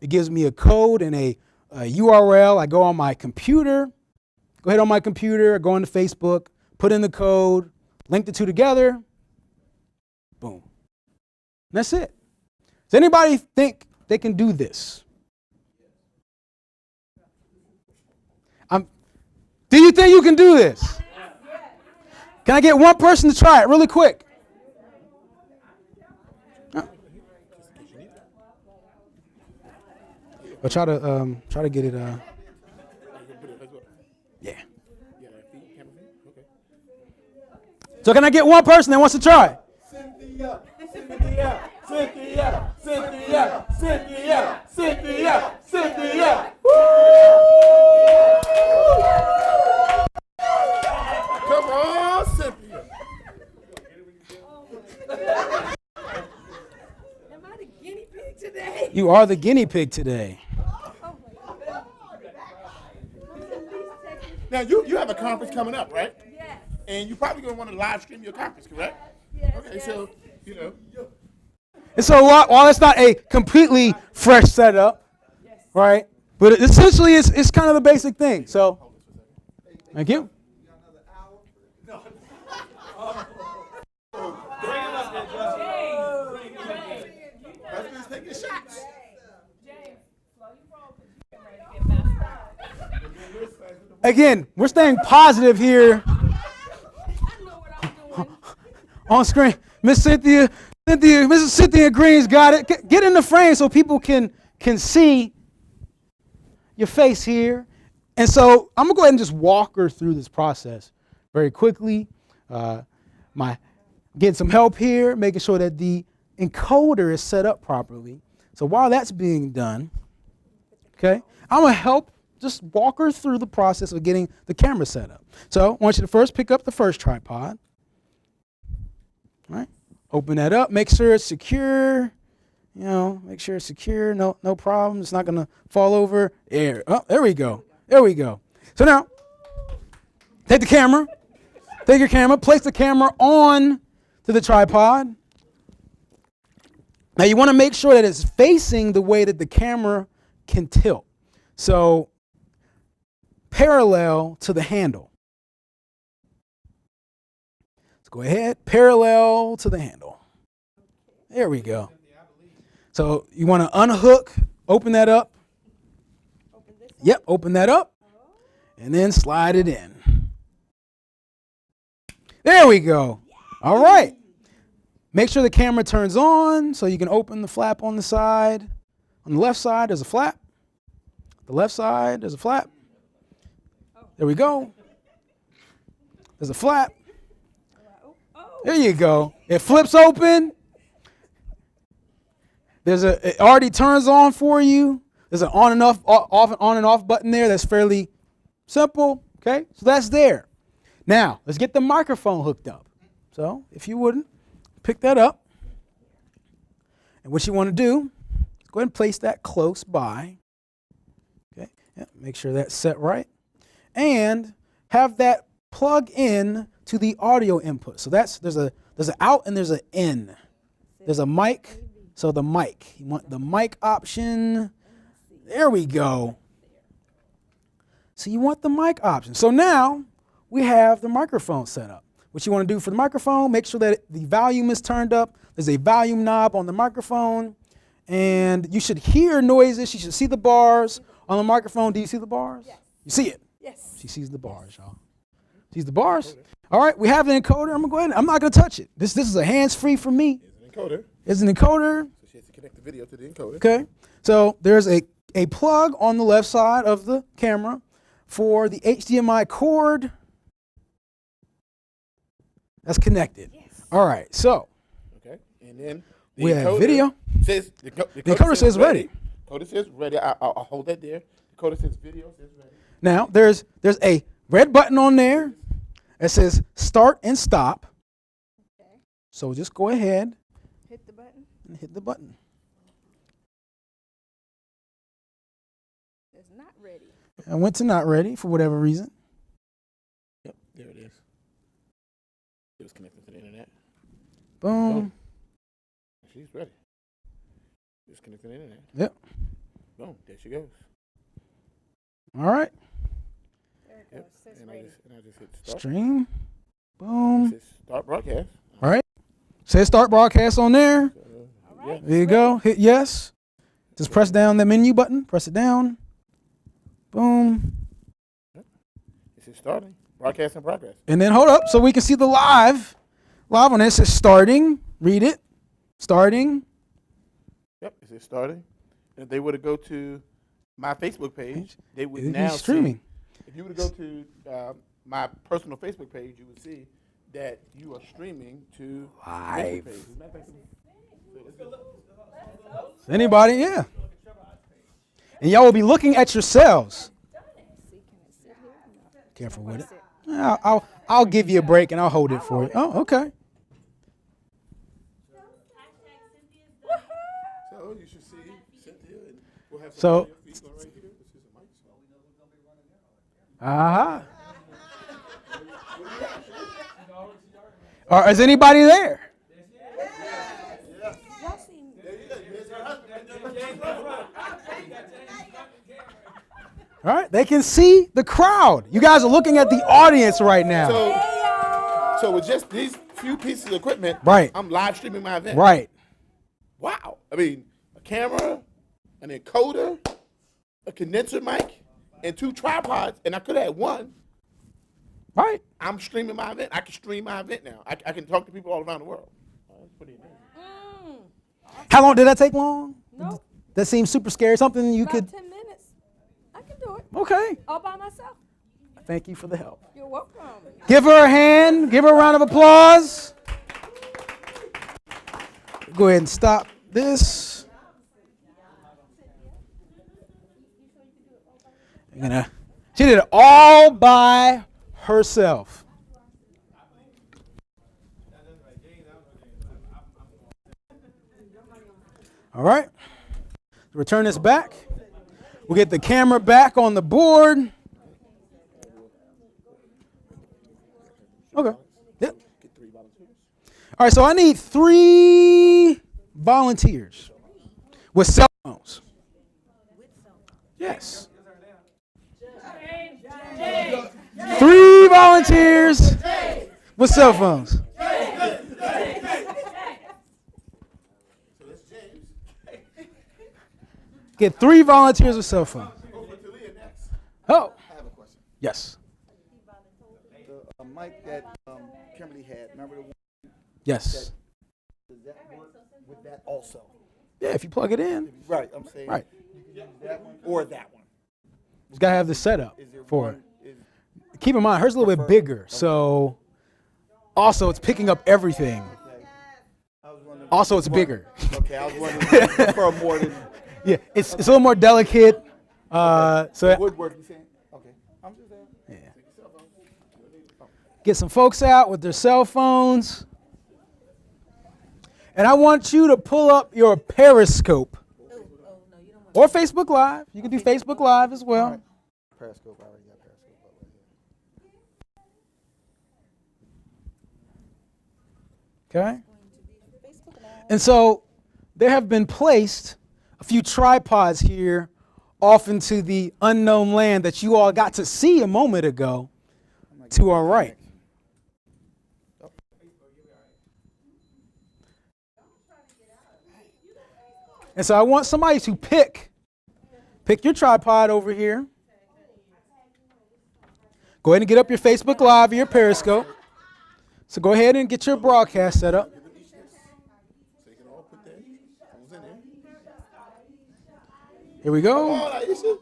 It gives me a code and a URL. I go on my computer, go ahead on my computer, go into Facebook, put in the code, link the two together, boom. And that's it. Does anybody think they can do this? Do you think you can do this? Can I get one person to try it really quick? I'll try to get it. Yeah. So can I get one person that wants to try? Cynthia, Cynthia, Cynthia, Cynthia, Cynthia, Cynthia, Cynthia. Come on, Cynthia. Am I the guinea pig today? You are the guinea pig today. Now, you have a conference coming up, right? Yes. And you're probably going to want to live stream your conference, correct? Yes. Okay, yes. so, you know. And so while it's not a completely fresh setup, right? But essentially it's kind of the basic thing. So, thank you. Husband's taking shots. Again, we're staying positive here on screen. Mrs. Cynthia Green's got it. Get in the frame so people can see your face here. And so I'm gonna go ahead and just walk her through this process very quickly. Getting some help here, making sure that the encoder is set up properly. So while that's being done, okay, I'm gonna help just walk her through the process of getting the camera set up. So I want you to first pick up the first tripod. All right, open that up, make sure it's secure. You know, make sure it's secure, no problem. It's not gonna fall over. There we go. There we go. So now, take your camera, place the camera on to the tripod. Now you wanna make sure that it's facing the way that the camera can tilt. So, parallel to the handle. Let's go ahead, parallel to the handle. There we go. So you want to unhook, open that up. Yep, open that up. And then slide it in. There we go. All right. Make sure the camera turns on so you can open the flap on the side. On the left side, there's a flap. The left side, there's a flap. There we go. There's a flap. There you go. It flips open. It already turns on for you. There's an on and off button there. That's fairly simple. Okay, so that's there. Now let's get the microphone hooked up. So if you wouldn't, pick that up. And what you want to do, go ahead and place that close by. Okay, yeah, make sure that's set right, and have that plug in to the audio input. So there's an out and there's an in. There's a mic. So the mic, you want the mic option. There we go. So you want the mic option. So now we have the microphone set up. What you want to do for the microphone, make sure that the volume is turned up. There's a volume knob on the microphone, and you should hear noises. You should see the bars on the microphone. Do you see the bars? Yes. You see it? Yes. She sees the bars, y'all. Sees the bars? All right, we have an encoder. I'm going to go ahead. I'm not going to touch it. This is a hands-free for me. It's an encoder. It's an encoder. So she has to connect the video to the encoder. Okay. So there's a plug on the left side of the camera for the HDMI cord. That's connected. Yes. All right. So okay. And then we have video. Says, the encoder says ready. Encoder says ready. I'll hold that there. The encoder says video says ready. Now there's a red button on there that says start and stop. Okay. So just go ahead. Hit the button. And hit the button. It's not ready. I went to not ready for whatever reason. Yep, there it is. It was connected to the internet. Boom. Oh. She's ready. It's connected to the internet. Yep. Boom, there she goes. All right. There it goes. It says And ready. I just hit start. Stream. Boom. It says start broadcast. All right. Says start broadcast on there. All right. There you go. Hit yes. Just press down the menu button. Press it down. Boom. It says starting. Broadcast in progress. And then hold up so we can see the live. Live on it says starting. Read it. Starting. Yep, it says starting. And if they were to go to my Facebook page, they would It'd be now streaming. see. If you were to go to my personal Facebook page, you would see that you are streaming to Live. Facebook page. As a matter of fact, Anybody? Yeah. And y'all will be looking at yourselves. Careful with it. I'll give you a break and I'll hold it for you. Oh, okay. So you should see Cynthia, and we'll have So- feet going right here. This is a mic. Uh-huh. Is anybody there? All right, they can see the crowd. You guys are looking at the audience right now. So with just these few pieces of equipment, Right. I'm live streaming my event. Right. Wow. I mean, a camera, an encoder, a condenser mic, and 2 tripods, and I could have had one. Right. I'm streaming my event. I can stream my event now. I can talk to people all around the world. That's pretty amazing. How long did that take long? No. That seems super scary. Something you About could. 10 minutes. I can do it. Okay. All by myself. Thank you for the help. You're welcome. Give her a hand. Give her a round of applause. Go ahead and stop this. She did it all by herself. All right. Return this back. We'll get the camera back on the board. Okay. Yep. All right, so I need 3 volunteers with cell phones. Yes. 3 volunteers with cell phones. Get 3 volunteers with cell phones. Oh. I have a question. Yes. The mic that Kimberly had, remember the one? Yes. Does that work with that also? Yeah, if you plug it in, Right, I'm saying. Right. You can use that one or that one. you got to have the setup Is there for one? it. keep in mind, hers is a little bit bigger. So also it's picking up everything. I was wondering. Also, it's bigger. Okay, I was wondering if you prefer more than. Yeah, it's a little more delicate. So Woodwork, you saying? Okay. I'm just there. yeah. Get some folks out with their cell phones. And I want you to pull up your Periscope Oh, no, you don't want. or Facebook Live. You can do Facebook Live as well. All right. Periscope, I already got Periscope up right here. Okay. And so there have been placed a few tripods here off into the unknown land that you all got to see a moment ago to our right. And so I want somebody to pick your tripod over here. Go ahead and get up your Facebook Live or your Periscope. So go ahead and get your broadcast set up. So you can all put their phones in there. Here we go. Come on, Aisha. You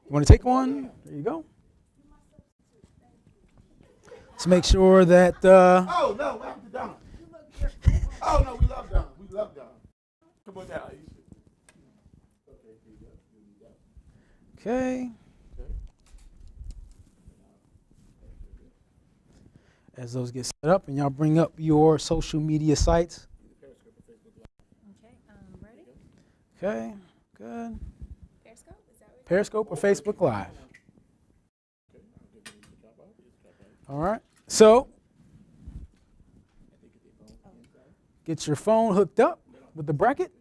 want to take one? There you go. Let's make sure that. Oh, no, what happened to Don? Oh, no, we love Don. We love Don. Come on down, Aisha. Okay, here you go. Here you go. Okay. As those get set up, and y'all bring up your social media sites. Okay, ready? Okay, good. Periscope, is that what? Periscope or Facebook Live. All right. So, get your phone hooked up with the bracket.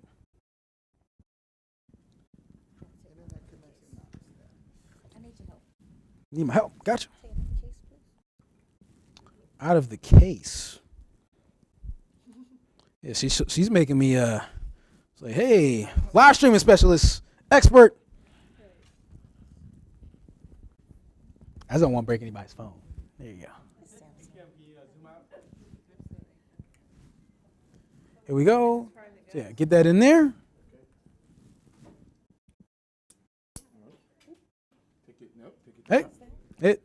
I need your help. Need my help? Gotcha. Take it out the case, please. Out of the case. Yeah, she's making me say, hey, live streaming specialist, expert. I just don't want to break anybody's phone. There you go. Here we go. So yeah, get that in there. Hey,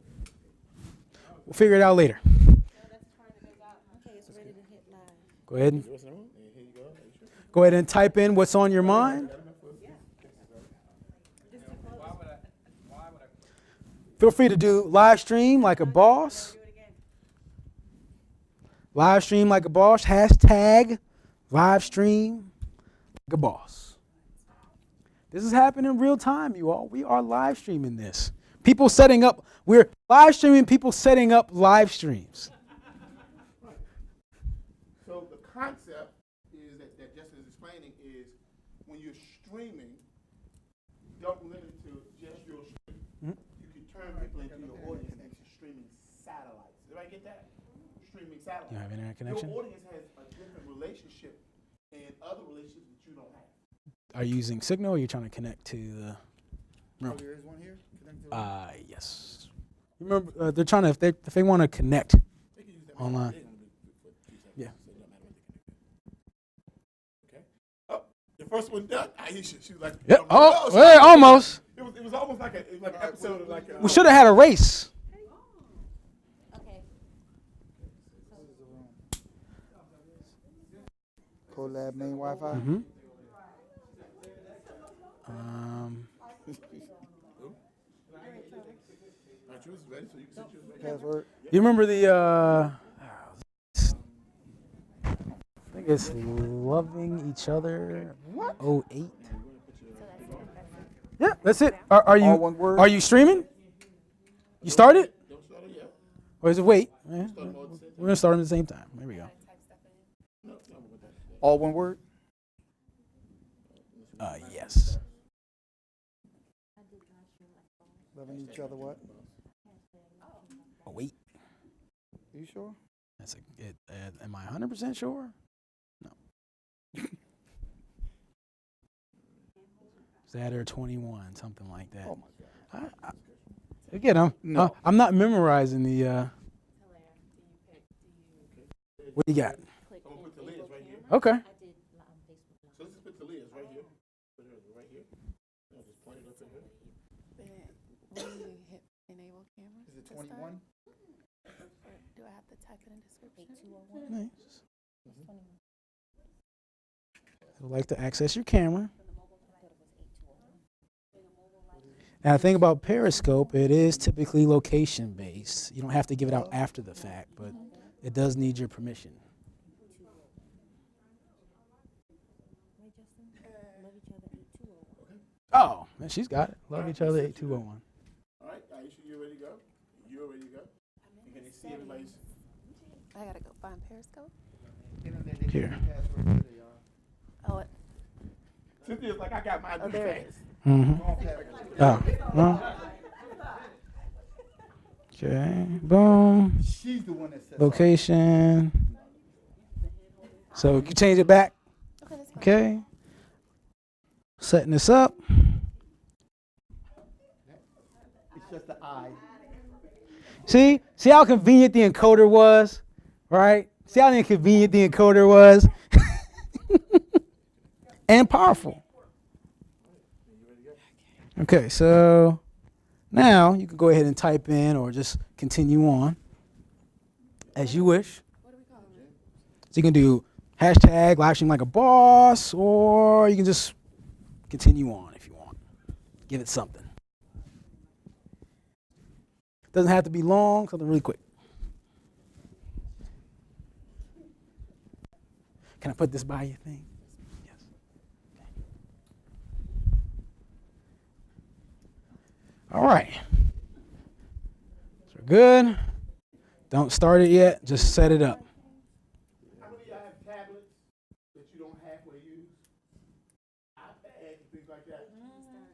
we'll figure it out later. Okay, it's ready to hit live. Go ahead and go ahead and type in what's on your mind. Feel free to do live stream like a boss. Live stream like a boss. Hashtag live stream like a boss. This is happening in real time, you all. We are live streaming this. People setting up, we're live streaming people setting up live streams. So the concept is that Jessica is explaining is when you're streaming, don't limit it to just your stream. Mhm. You can turn people into your audience into streaming satellites. Did I get that? Streaming satellites. You have internet connection? Your audience has a different relationship and other relationships that you don't have. Are you using Signal or are you trying to connect to the Oh, room? there is one here? Connect to the- Yes. Remember, they're trying to, if they want to connect They can use that online. They don't do it for 2 seconds, Yeah. so it don't matter what they can do. Okay. Oh, the first one done. Aisha, she was like, Yep. I'm like, Oh, she- hey, almost. It was almost like an episode of like. We should have had a race. Okay. Collab main Wi-Fi? Mm-hmm. Alright, yours is ready, so you can set yours right Password? You remember the, I think it's Loving Each Other 08? Yeah, that's it. Are you All one word? are you streaming? You started? Don't start it yet. Or is it wait? Yeah, Start them all at the same we're gonna start them at the same time. There we go. No, tell me what that is. All one word? Yes. Loving each other what? Oh wait, Are you sure? that's am I 100% sure? No. Saturday 21, something like that. Oh my God. Again, No. I'm not memorizing the. What do you got? I'm gonna put Talia's right here. Okay. I did Facebook Live. So let's just put Talia's right here. Put hers right here. I'll just point it up to her. When you hit enable camera? Is it 21? Do I have to type it in description? 8201. Nice. I'd like to access your camera. Now, the thing about Periscope, it is typically location-based. You don't have to give it out after the fact, but it does need your permission. Oh, man, she's got it. Love each other, 8201. All right, Aisha, you ready to go? You're ready to go? You can see everybody's. I gotta go find Periscope. Here. Oh, it, Cynthia's like, I got mine. oh, there it is. Mm-hmm. Oh, well. Okay, boom. She's the one that says. Location. So you change it back. Okay, that's fine. Okay. Setting this up. It's just the eye. See how convenient the encoder was, right? See how inconvenient the encoder was, and powerful. Okay, so now you can go ahead and type in or just continue on as you wish. So you can do hashtag livestream like a boss, or you can just continue on if you want. Give it something. Doesn't have to be long, something really quick. Can I put this by your thing? Yes. Okay. All right. So we're good. Don't start it yet, just set it up. How many of y'all have tablets that you don't halfway use? iPads and things like that?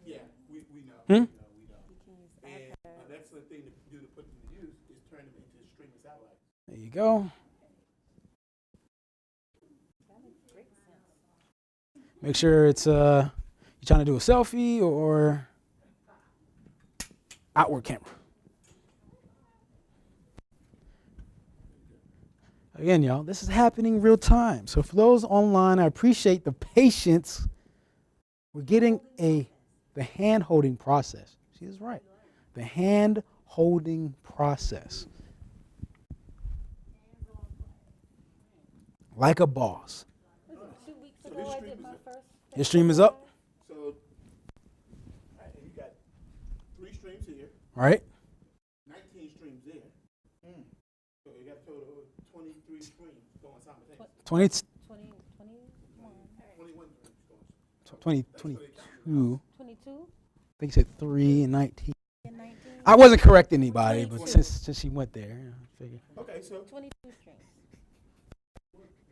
Yeah, we know. Hmm? We know. And an excellent thing to do to put them to use is turn them into streaming satellites. There you go. Make sure it's you're trying to do a selfie or outward camera. Again, y'all, this is happening real time. So for those online, I appreciate the patience. We're getting the hand-holding process. She is right. The hand-holding process. Like a boss. 2 weeks ago, I did my first. Your stream is up, So, all right, and you got 3 streams here, right? 19 streams there. So you got a total of 23 streams going simultaneously. 20, 21. 21 streams going. 20, 22. 22 I think you said 3 and 19. and 19. I wasn't correcting anybody, but since she went there, I figured. Okay, so 22 streams.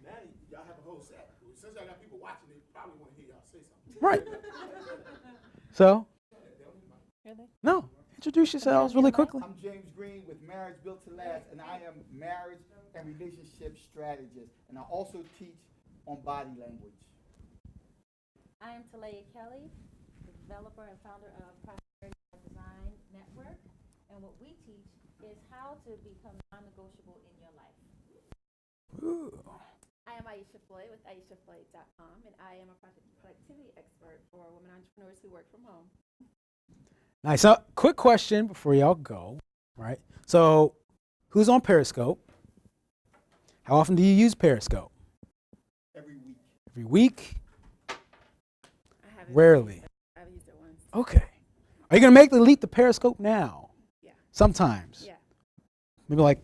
now y'all have a whole set. Since y'all got people watching, they probably want to hear y'all say something. Right. So, Really? no, introduce yourselves really quickly. I'm James Green with Marriage Built to Last, and I am marriage and relationship strategist, and I also teach on body language. I am Talaya Kelly, the developer and founder of Prosperity Design Network. And what we teach is how to become non-negotiable in your life. Ooh. I am Aisha Floyd with AishaFloyd.com, and I am a productivity expert for women entrepreneurs who work from home. Nice. So, quick question before y'all go, right? So, who's on Periscope? How often do you use Periscope? Every week. Every week? I haven't. Rarely. I've used it once. Okay. Are you going to make the leap to Periscope now? Yeah. Sometimes. Yeah. Maybe like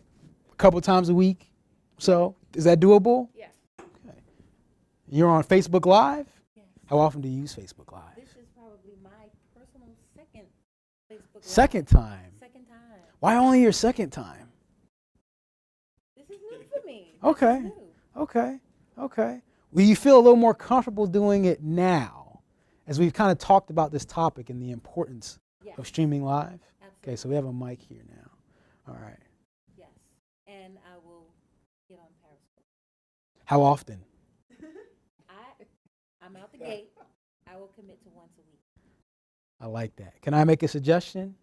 a couple times a week. So, is that doable? Yeah. Okay. You're on Facebook Live? Yes. How often do you use Facebook Live? This is probably my personal second Facebook Live. Second time. Second time. Why only your second time? This is new for me. Okay. This is new. Okay. Okay. Will you feel a little more comfortable doing it now, as we've kind of talked about this topic and the importance Yes. of streaming live? Absolutely. Okay, so we have a mic here now. All right. Yes. And I will get on Periscope. How often? I'm out the gate. I will commit to once a week. I like that. Can I make a suggestion?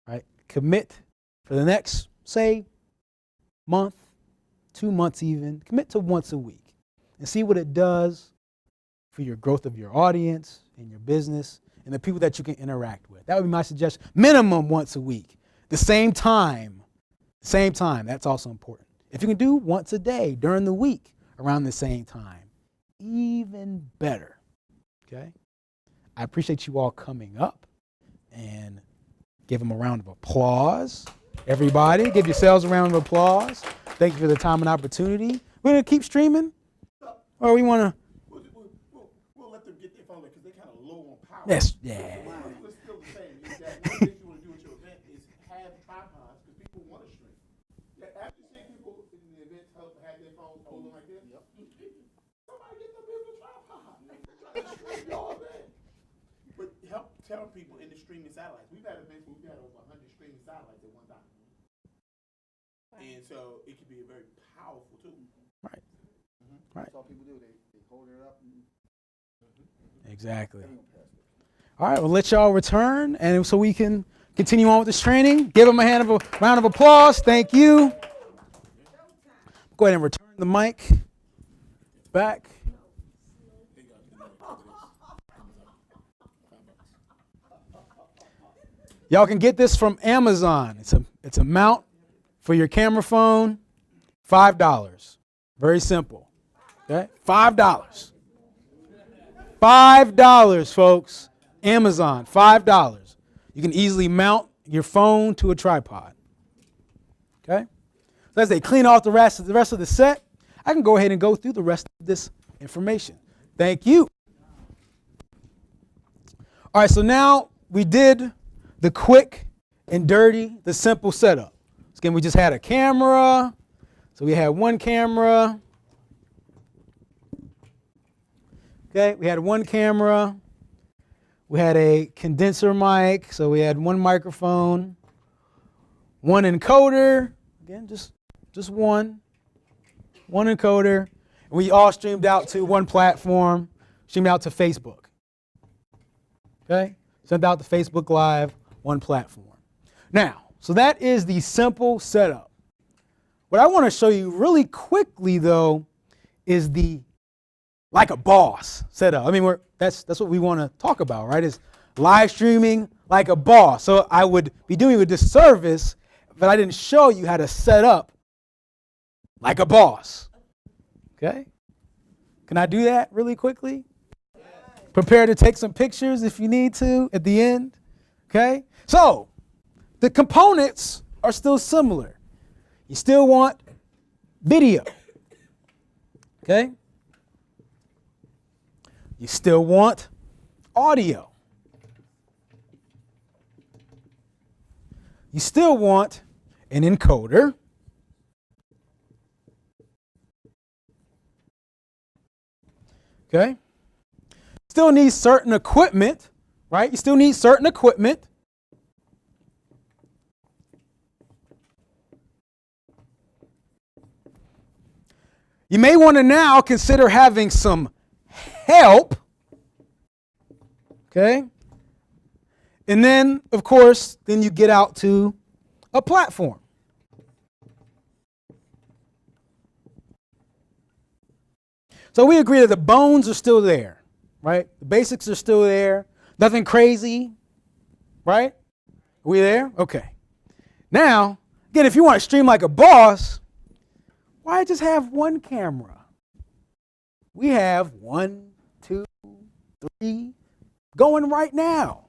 Right? Commit for the next, say, month, 2 months even. Commit to once a week and see what it does for your growth of your audience and your business and the people that you can interact with. That would be my suggestion. Minimum once a week. The same time, that's also important. If you can do once a day during the week around the same time, even better, okay? I appreciate you all coming up, and give them a round of applause. Everybody, give yourselves a round of applause. Thank you for the time and opportunity. We're going to keep streaming, or we want to? We'll let them get their phone because they're kind of low on power. Yes, yeah. It's still the same. Is that one thing you want to do at your event is have tripods because people want to stream. Yeah, after you see people in the event have their phones holding like this, somebody get them a tripod. Try to stream your event. But help tell people in the streaming satellites. We've had events where we've had over 100 streaming satellites at one time. And so it can be a very powerful tool. Right. Right. That's all people do. They hold it up. Exactly. All right, we'll let y'all return, and so we can continue on with this training. Give them a round of applause. Thank you. Go ahead and return the mic back. Y'all can get this from Amazon. It's a mount for your camera phone, $5. Very simple. Okay? $5. $5, folks. Amazon, $5. You can easily mount your phone to a tripod. Okay? So as they clean off the rest of the set, I can go ahead and go through the rest of this information. Thank you. All right, so now we did the quick and dirty, the simple setup. Again, we just had a camera. So we had one camera. Okay, we had one camera. We had a condenser mic. So we had one microphone, one encoder. Again, just one encoder. And we all streamed out to one platform, streamed out to Facebook. Okay, sent out to Facebook Live, one platform. Now, so that is the simple setup. What I want to show you really quickly, though, is the like a boss setup. I mean, that's what we want to talk about, right? Is live streaming like a boss. So I would be doing you a disservice if I didn't show you how to set up like a boss. Okay? Can I do that really quickly? Prepare to take some pictures if you need to at the end. Okay? So the components are still similar. You still want video. Okay? You still want audio. You still want an encoder. Okay? Still need certain equipment, right? You still need certain equipment. You may want to now consider having some help. Okay? And then, of course, then you get out to a platform. So we agree that the bones are still there, right? The basics are still there. Nothing crazy, right? Are we there? Okay. Now, again, if you want to stream like a boss, why just have one camera? We have 1, 2, 3 going right now.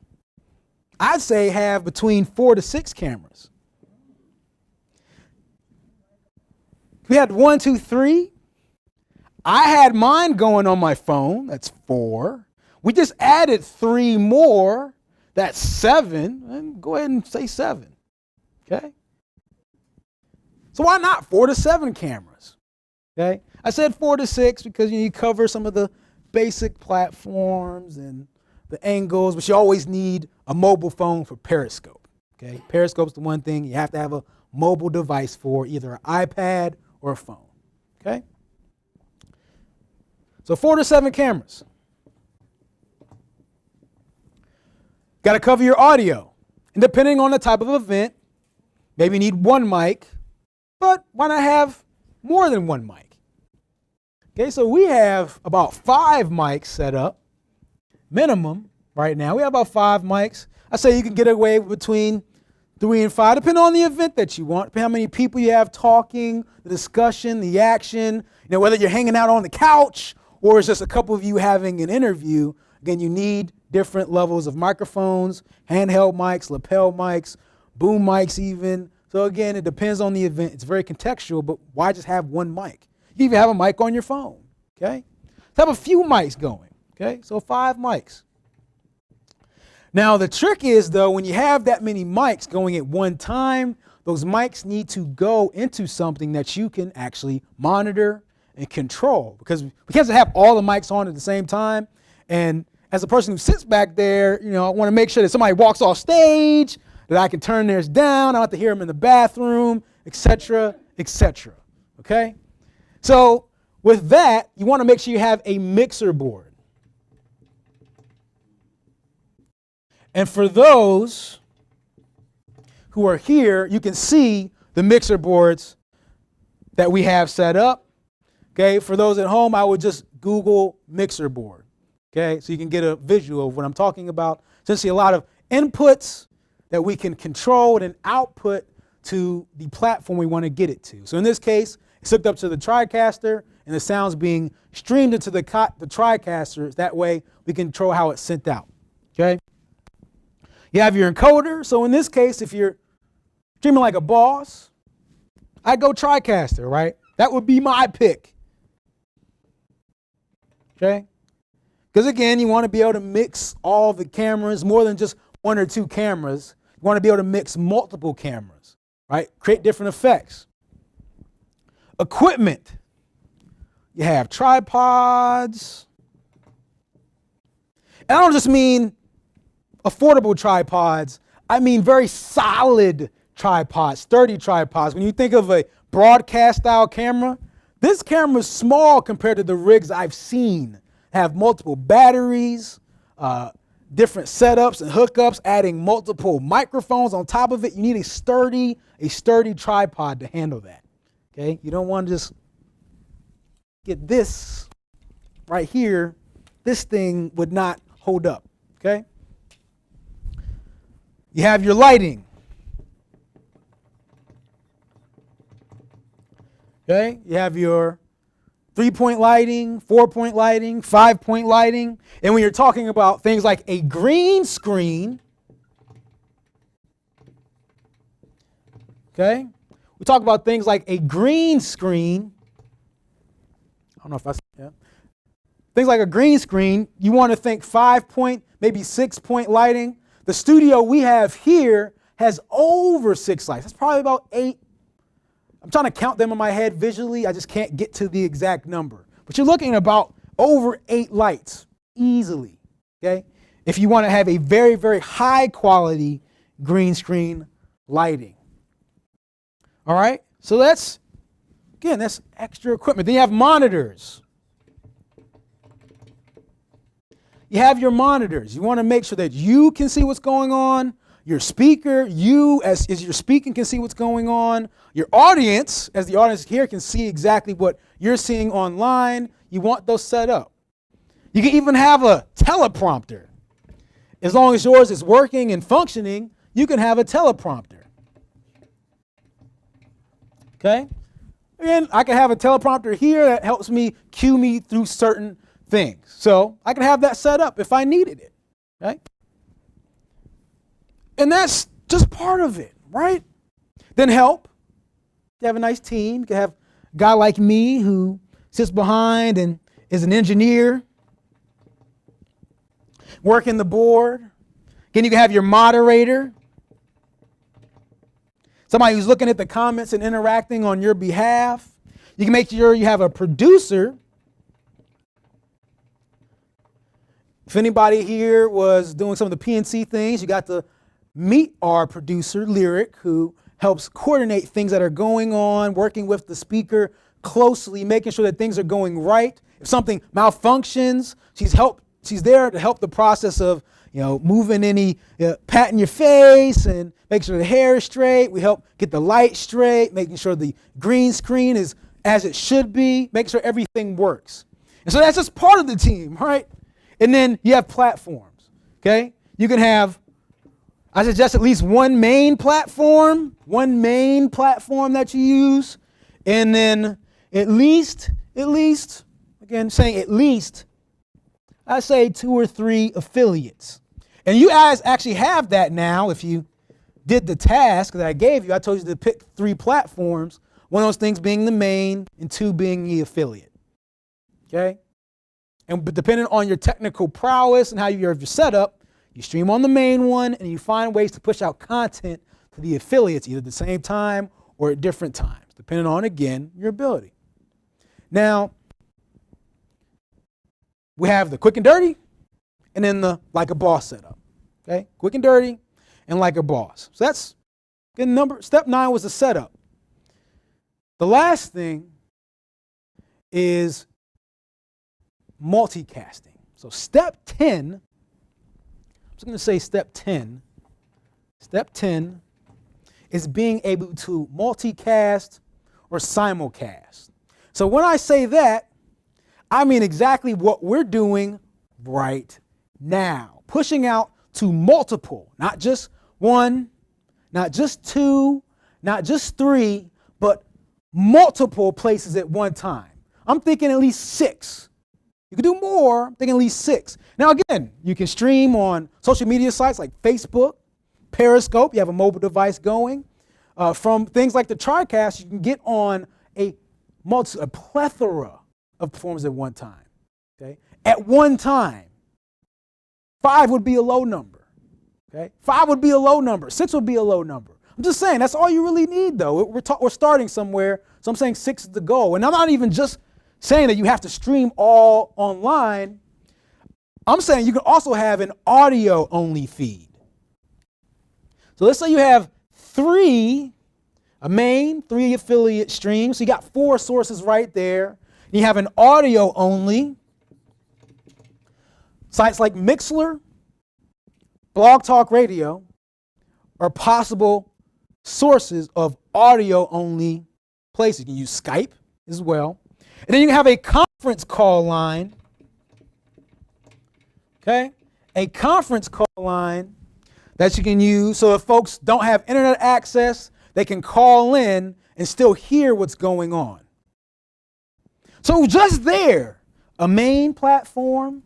I'd say have between 4 to 6 cameras. We had 1, 2, 3. I had mine going on my phone. That's 4. We just added 3 more. That's 7. And go ahead and say 7. Okay? So why not 4 to 7 cameras? Okay? I said 4 to 6 because you cover some of the basic platforms and the angles, but you always need a mobile phone for Periscope. Okay? Periscope's the one thing you have to have a mobile device for, either an iPad or a phone. Okay? So 4 to 7 cameras. Got to cover your audio. And depending on the type of event, maybe you need one mic, but why not have more than one mic? Okay, so we have about 5 mics set up, minimum right now. We have about 5 mics. I say you can get away with between 3 and 5, depending on the event that you want, depending how many people you have talking, the discussion, the action, whether you're hanging out on the couch or it's just a couple of you having an interview. Again, you need different levels of microphones, handheld mics, lapel mics, boom mics even. So again, it depends on the event. It's very contextual, but why just have one mic? You can even have a mic on your phone, okay? Let's have a few mics going, okay? So 5 mics. Now the trick is though, when you have that many mics going at one time, those mics need to go into something that you can actually monitor and control, because we can't have all the mics on at the same time. And as a person who sits back there, I want to make sure that somebody walks off stage, that I can turn theirs down, I don't have to hear them in the bathroom, etc., etc. Okay? So with that, you want to make sure you have a mixer board. And for those who are here, you can see the mixer boards that we have set up. Okay, for those at home, I would just Google mixer board. Okay, so you can get a visual of what I'm talking about. Essentially a lot of inputs that we can control and output to the platform we want to get it to. So in this case, it's hooked up to the TriCaster and the sound's being streamed into the TriCaster. That way we can control how it's sent out. Okay. You have your encoder. So in this case, if you're streaming like a boss, I go TriCaster, right? That would be my pick. Okay? Because again, you want to be able to mix all the cameras, more than just 1 or 2 cameras. You want to be able to mix multiple cameras, right? Create different effects. Equipment. You have tripods. And I don't just mean affordable tripods. I mean very solid tripods, sturdy tripods. When you think of a broadcast style camera, this camera is small compared to the rigs I've seen. Have multiple batteries, different setups and hookups, adding multiple microphones on top of it. You need a sturdy tripod to handle that. Okay, you don't want to just get this right here. This thing would not hold up. Okay. You have your lighting. Okay, you have your 3-point lighting, 4-point lighting, 5-point lighting. And when you're talking about things like a green screen, okay, we talk about things like a green screen. I don't know if yeah. Things like a green screen, you want to think 5-point, maybe 6-point lighting. The studio we have here has over 6 lights. That's probably about 8. I'm trying to count them in my head visually. I just can't get to the exact number. But you're looking at about over 8 lights easily, okay? If you want to have a very, very high quality green screen lighting. All right? So that's extra equipment. Then you have monitors. You have your monitors. You want to make sure that you can see what's going on. Your speaker, you as you're speaking, can see what's going on. Your audience, as the audience here, can see exactly what you're seeing online. You want those set up. You can even have a teleprompter. As long as yours is working and functioning, you can have a teleprompter. Okay? And I can have a teleprompter here that helps me cue me through certain things. So I can have that set up if I needed it. Okay? And that's just part of it, right? Then help. You have a nice team. You can have a guy like me who sits behind and is an engineer, working the board. Again, you can have your moderator, somebody who's looking at the comments and interacting on your behalf. You can make sure you have a producer. If anybody here was doing some of the PNC things, you got to meet our producer, Lyric, who helps coordinate things that are going on, working with the speaker closely, making sure that things are going right. If something malfunctions, she's there to help the process of, moving any, patting your face and making sure the hair is straight. We help get the light straight, making sure the green screen is as it should be, making sure everything works. And so that's just part of the team, right? And then you have platforms, okay? You can have, I suggest at least one main platform that you use, and then at least, again, saying at least, I say 2 or 3 affiliates. And you guys actually have that now. If you did the task that I gave you, I told you to pick 3 platforms, one of those things being the main and 2 being the affiliate. Okay? But depending on your technical prowess and how you're set up, you stream on the main one and you find ways to push out content to the affiliates either at the same time or at different times, depending on, again, your ability. Now, we have the quick and dirty and then the like a boss setup. Okay? Quick and dirty and like a boss. So that's good number. Step 9 was the setup. The last thing is multicasting. So step 10, I'm just going to say step 10. Step 10 is being able to multicast or simulcast. So when I say that, I mean exactly what we're doing right now. Pushing out to multiple, not just 1, not just 2, not just 3, but multiple places at one time. I'm thinking at least 6. You can do more, I'm thinking at least 6. Now again, you can stream on social media sites like Facebook, Periscope, you have a mobile device going. From things like the TriCast, you can get on a plethora of performers at one time. Okay? At one time. 5 would be a low number. Okay? 5 would be a low number. 6 would be a low number. I'm just saying, that's all you really need, though. We're starting somewhere, so I'm saying 6 is the goal. And I'm not even just saying that you have to stream all online. I'm saying you can also have an audio-only feed. So let's say you have 3, a main, 3 affiliate streams. So you got 4 sources right there. And you have an audio-only. Sites like Mixler, Blog Talk Radio are possible sources of audio-only places. You can use Skype as well. And then you have a conference call line. Okay? A conference call line that you can use so if folks don't have internet access, they can call in and still hear what's going on. So just there, a main platform,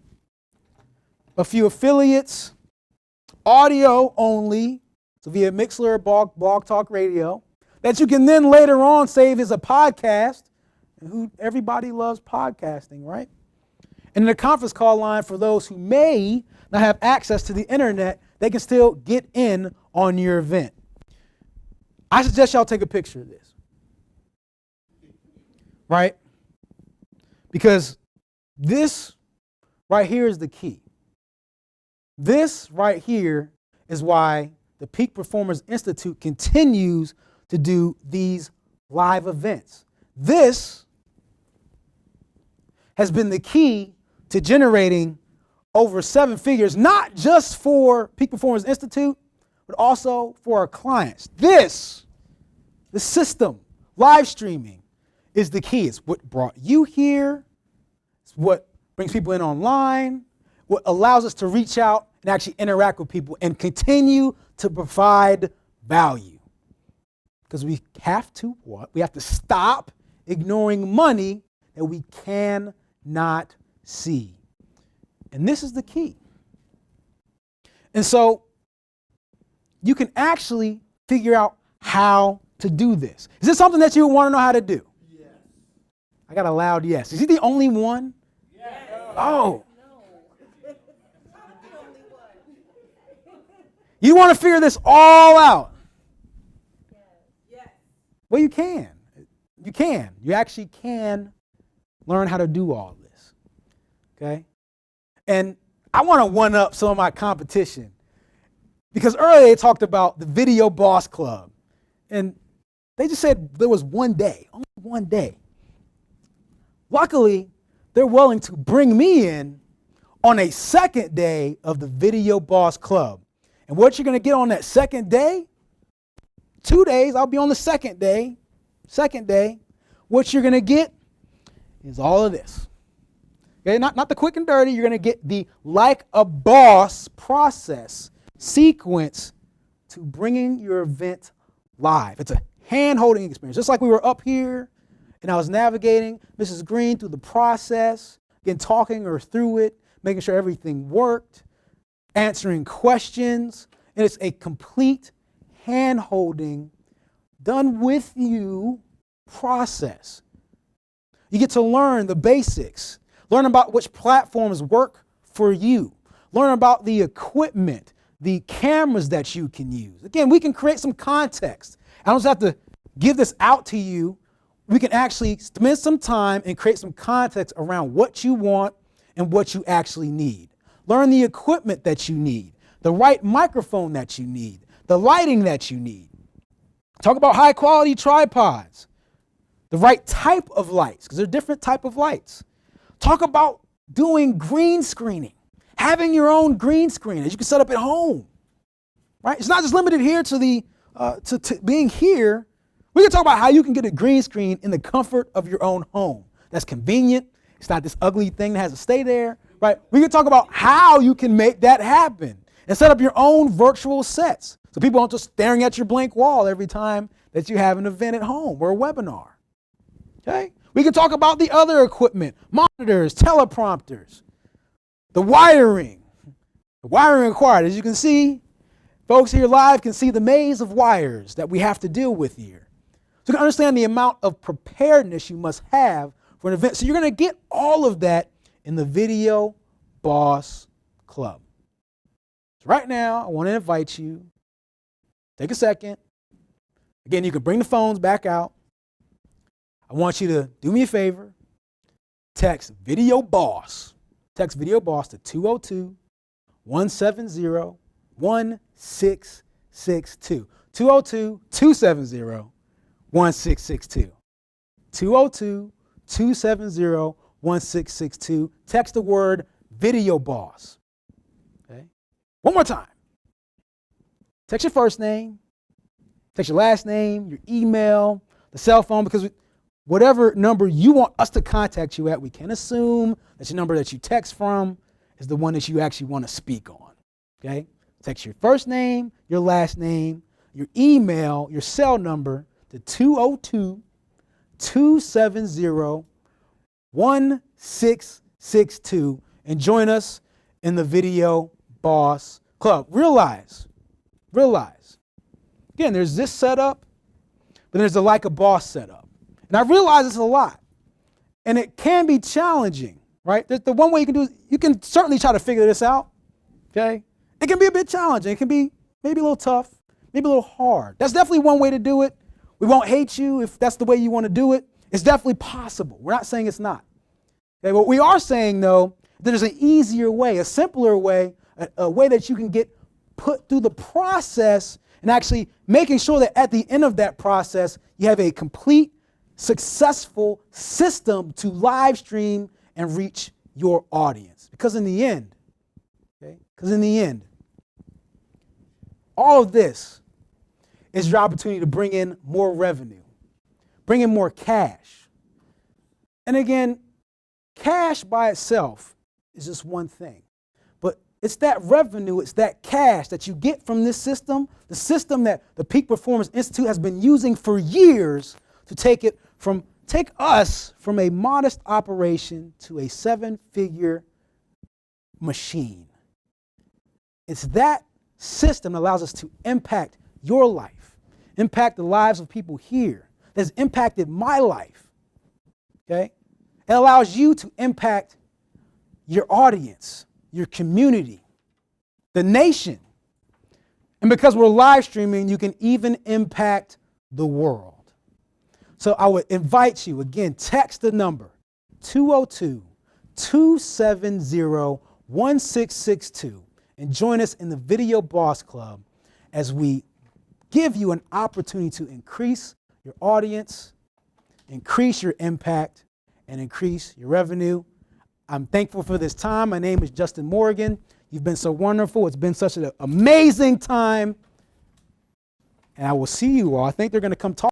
a few affiliates, audio only, so via Mixler or Blog Talk Radio, that you can then later on save as a podcast. Everybody loves podcasting, right? And then a conference call line for those who may not have access to the internet, they can still get in on your event. I suggest y'all take a picture of this, right? Because this right here is the key. This right here is why the Peak Performers Institute continues to do these live events. This has been the key to generating over 7 figures, not just for Peak Performers Institute, but also for our clients. The system, live streaming, is the key. It's what brought you here. It's what brings people in online, what allows us to reach out and actually interact with people and continue to provide value. Because we have to what? We have to stop ignoring money that we cannot see. And this is the key. And so you can actually figure out how to do this. Is this something that you want to know how to do? Yes. I got a loud yes. Is he the only one? Yes. Oh. You want to figure this all out? Yes. Well, you can. You can. You actually can learn how to do all this. Okay? And I want to one-up some of my competition. Because earlier they talked about the Video Boss Club. And they just said there was one day, only one day. Luckily, they're willing to bring me in on a second day of the Video Boss Club. And what you're going to get on that second day, 2 days, I'll be on the second day. What you're going to get is all of this. Okay, not the quick and dirty. You're going to get the like a boss process, sequence to bringing your event live. It's a hand-holding experience. Just like we were up here and I was navigating Mrs. Green through the process, again, talking her through it, making sure everything worked, answering questions, and it's a complete hand-holding, done with you process. You get to learn the basics, learn about which platforms work for you, learn about the equipment, the cameras that you can use. Again, we can create some context. I don't just have to give this out to you. We can actually spend some time and create some context around what you want and what you actually need. Learn the equipment that you need, the right microphone that you need, the lighting that you need. Talk about high quality tripods, the right type of lights, because there are different type of lights. Talk about doing green screening, having your own green screen that you can set up at home, right? It's not just limited here to the to being here. We can talk about how you can get a green screen in the comfort of your own home. That's convenient. It's not this ugly thing that has to stay there, right? We can talk about how you can make that happen and set up your own virtual sets so people aren't just staring at your blank wall every time that you have an event at home or a webinar, okay? We can talk about the other equipment, monitors, teleprompters, the wiring required. As you can see, folks here live can see the maze of wires that we have to deal with here. So you can understand the amount of preparedness you must have for an event. So you're going to get all of that in the Video Boss Club. So right now, I want to invite you, take a second. Again, you can bring the phones back out. I want you to do me a favor, text Video Boss. Text Video Boss to 202-170-1662. 202-270-1662. 202-270-1662. Text the word Video Boss. Okay? One more time. Text your first name, text your last name, your email, the cell phone, because whatever number you want us to contact you at, we can assume that your number that you text from is the one that you actually want to speak on. Okay? Text your first name, your last name, your email, your cell number to 202-270-1662 and join us in the Video Boss Club. Realize, again, there's this setup, but there's the Like a Boss setup. And I realize it's a lot, and it can be challenging, right? The one way you can do it, you can certainly try to figure this out, okay? It can be a bit challenging. It can be maybe a little tough, maybe a little hard. That's definitely one way to do it. We won't hate you if that's the way you want to do it. It's definitely possible. We're not saying it's not. Okay, what we are saying, though, there's an easier way, a simpler way, a way that you can get put through the process and actually making sure that at the end of that process, you have a complete, successful system to live stream and reach your audience. Because in the end, all of this is your opportunity to bring in more revenue, bring in more cash. And again, cash by itself is just one thing. But it's that revenue, it's that cash that you get from this system, the system that the Peak Performance Institute has been using for years to take us from a modest operation to a 7-figure machine. It's that system that allows us to impact your life, impact the lives of people here, that's impacted my life, okay? It allows you to impact your audience, your community, the nation. And because we're live streaming, you can even impact the world. So I would invite you, again, text the number 202-270-1662 and join us in the Video Boss Club as we give you an opportunity to increase your audience, increase your impact, and increase your revenue. I'm thankful for this time. My name is Justin Morgan. You've been so wonderful. It's been such an amazing time. And I will see you all. I think they're going to come talk.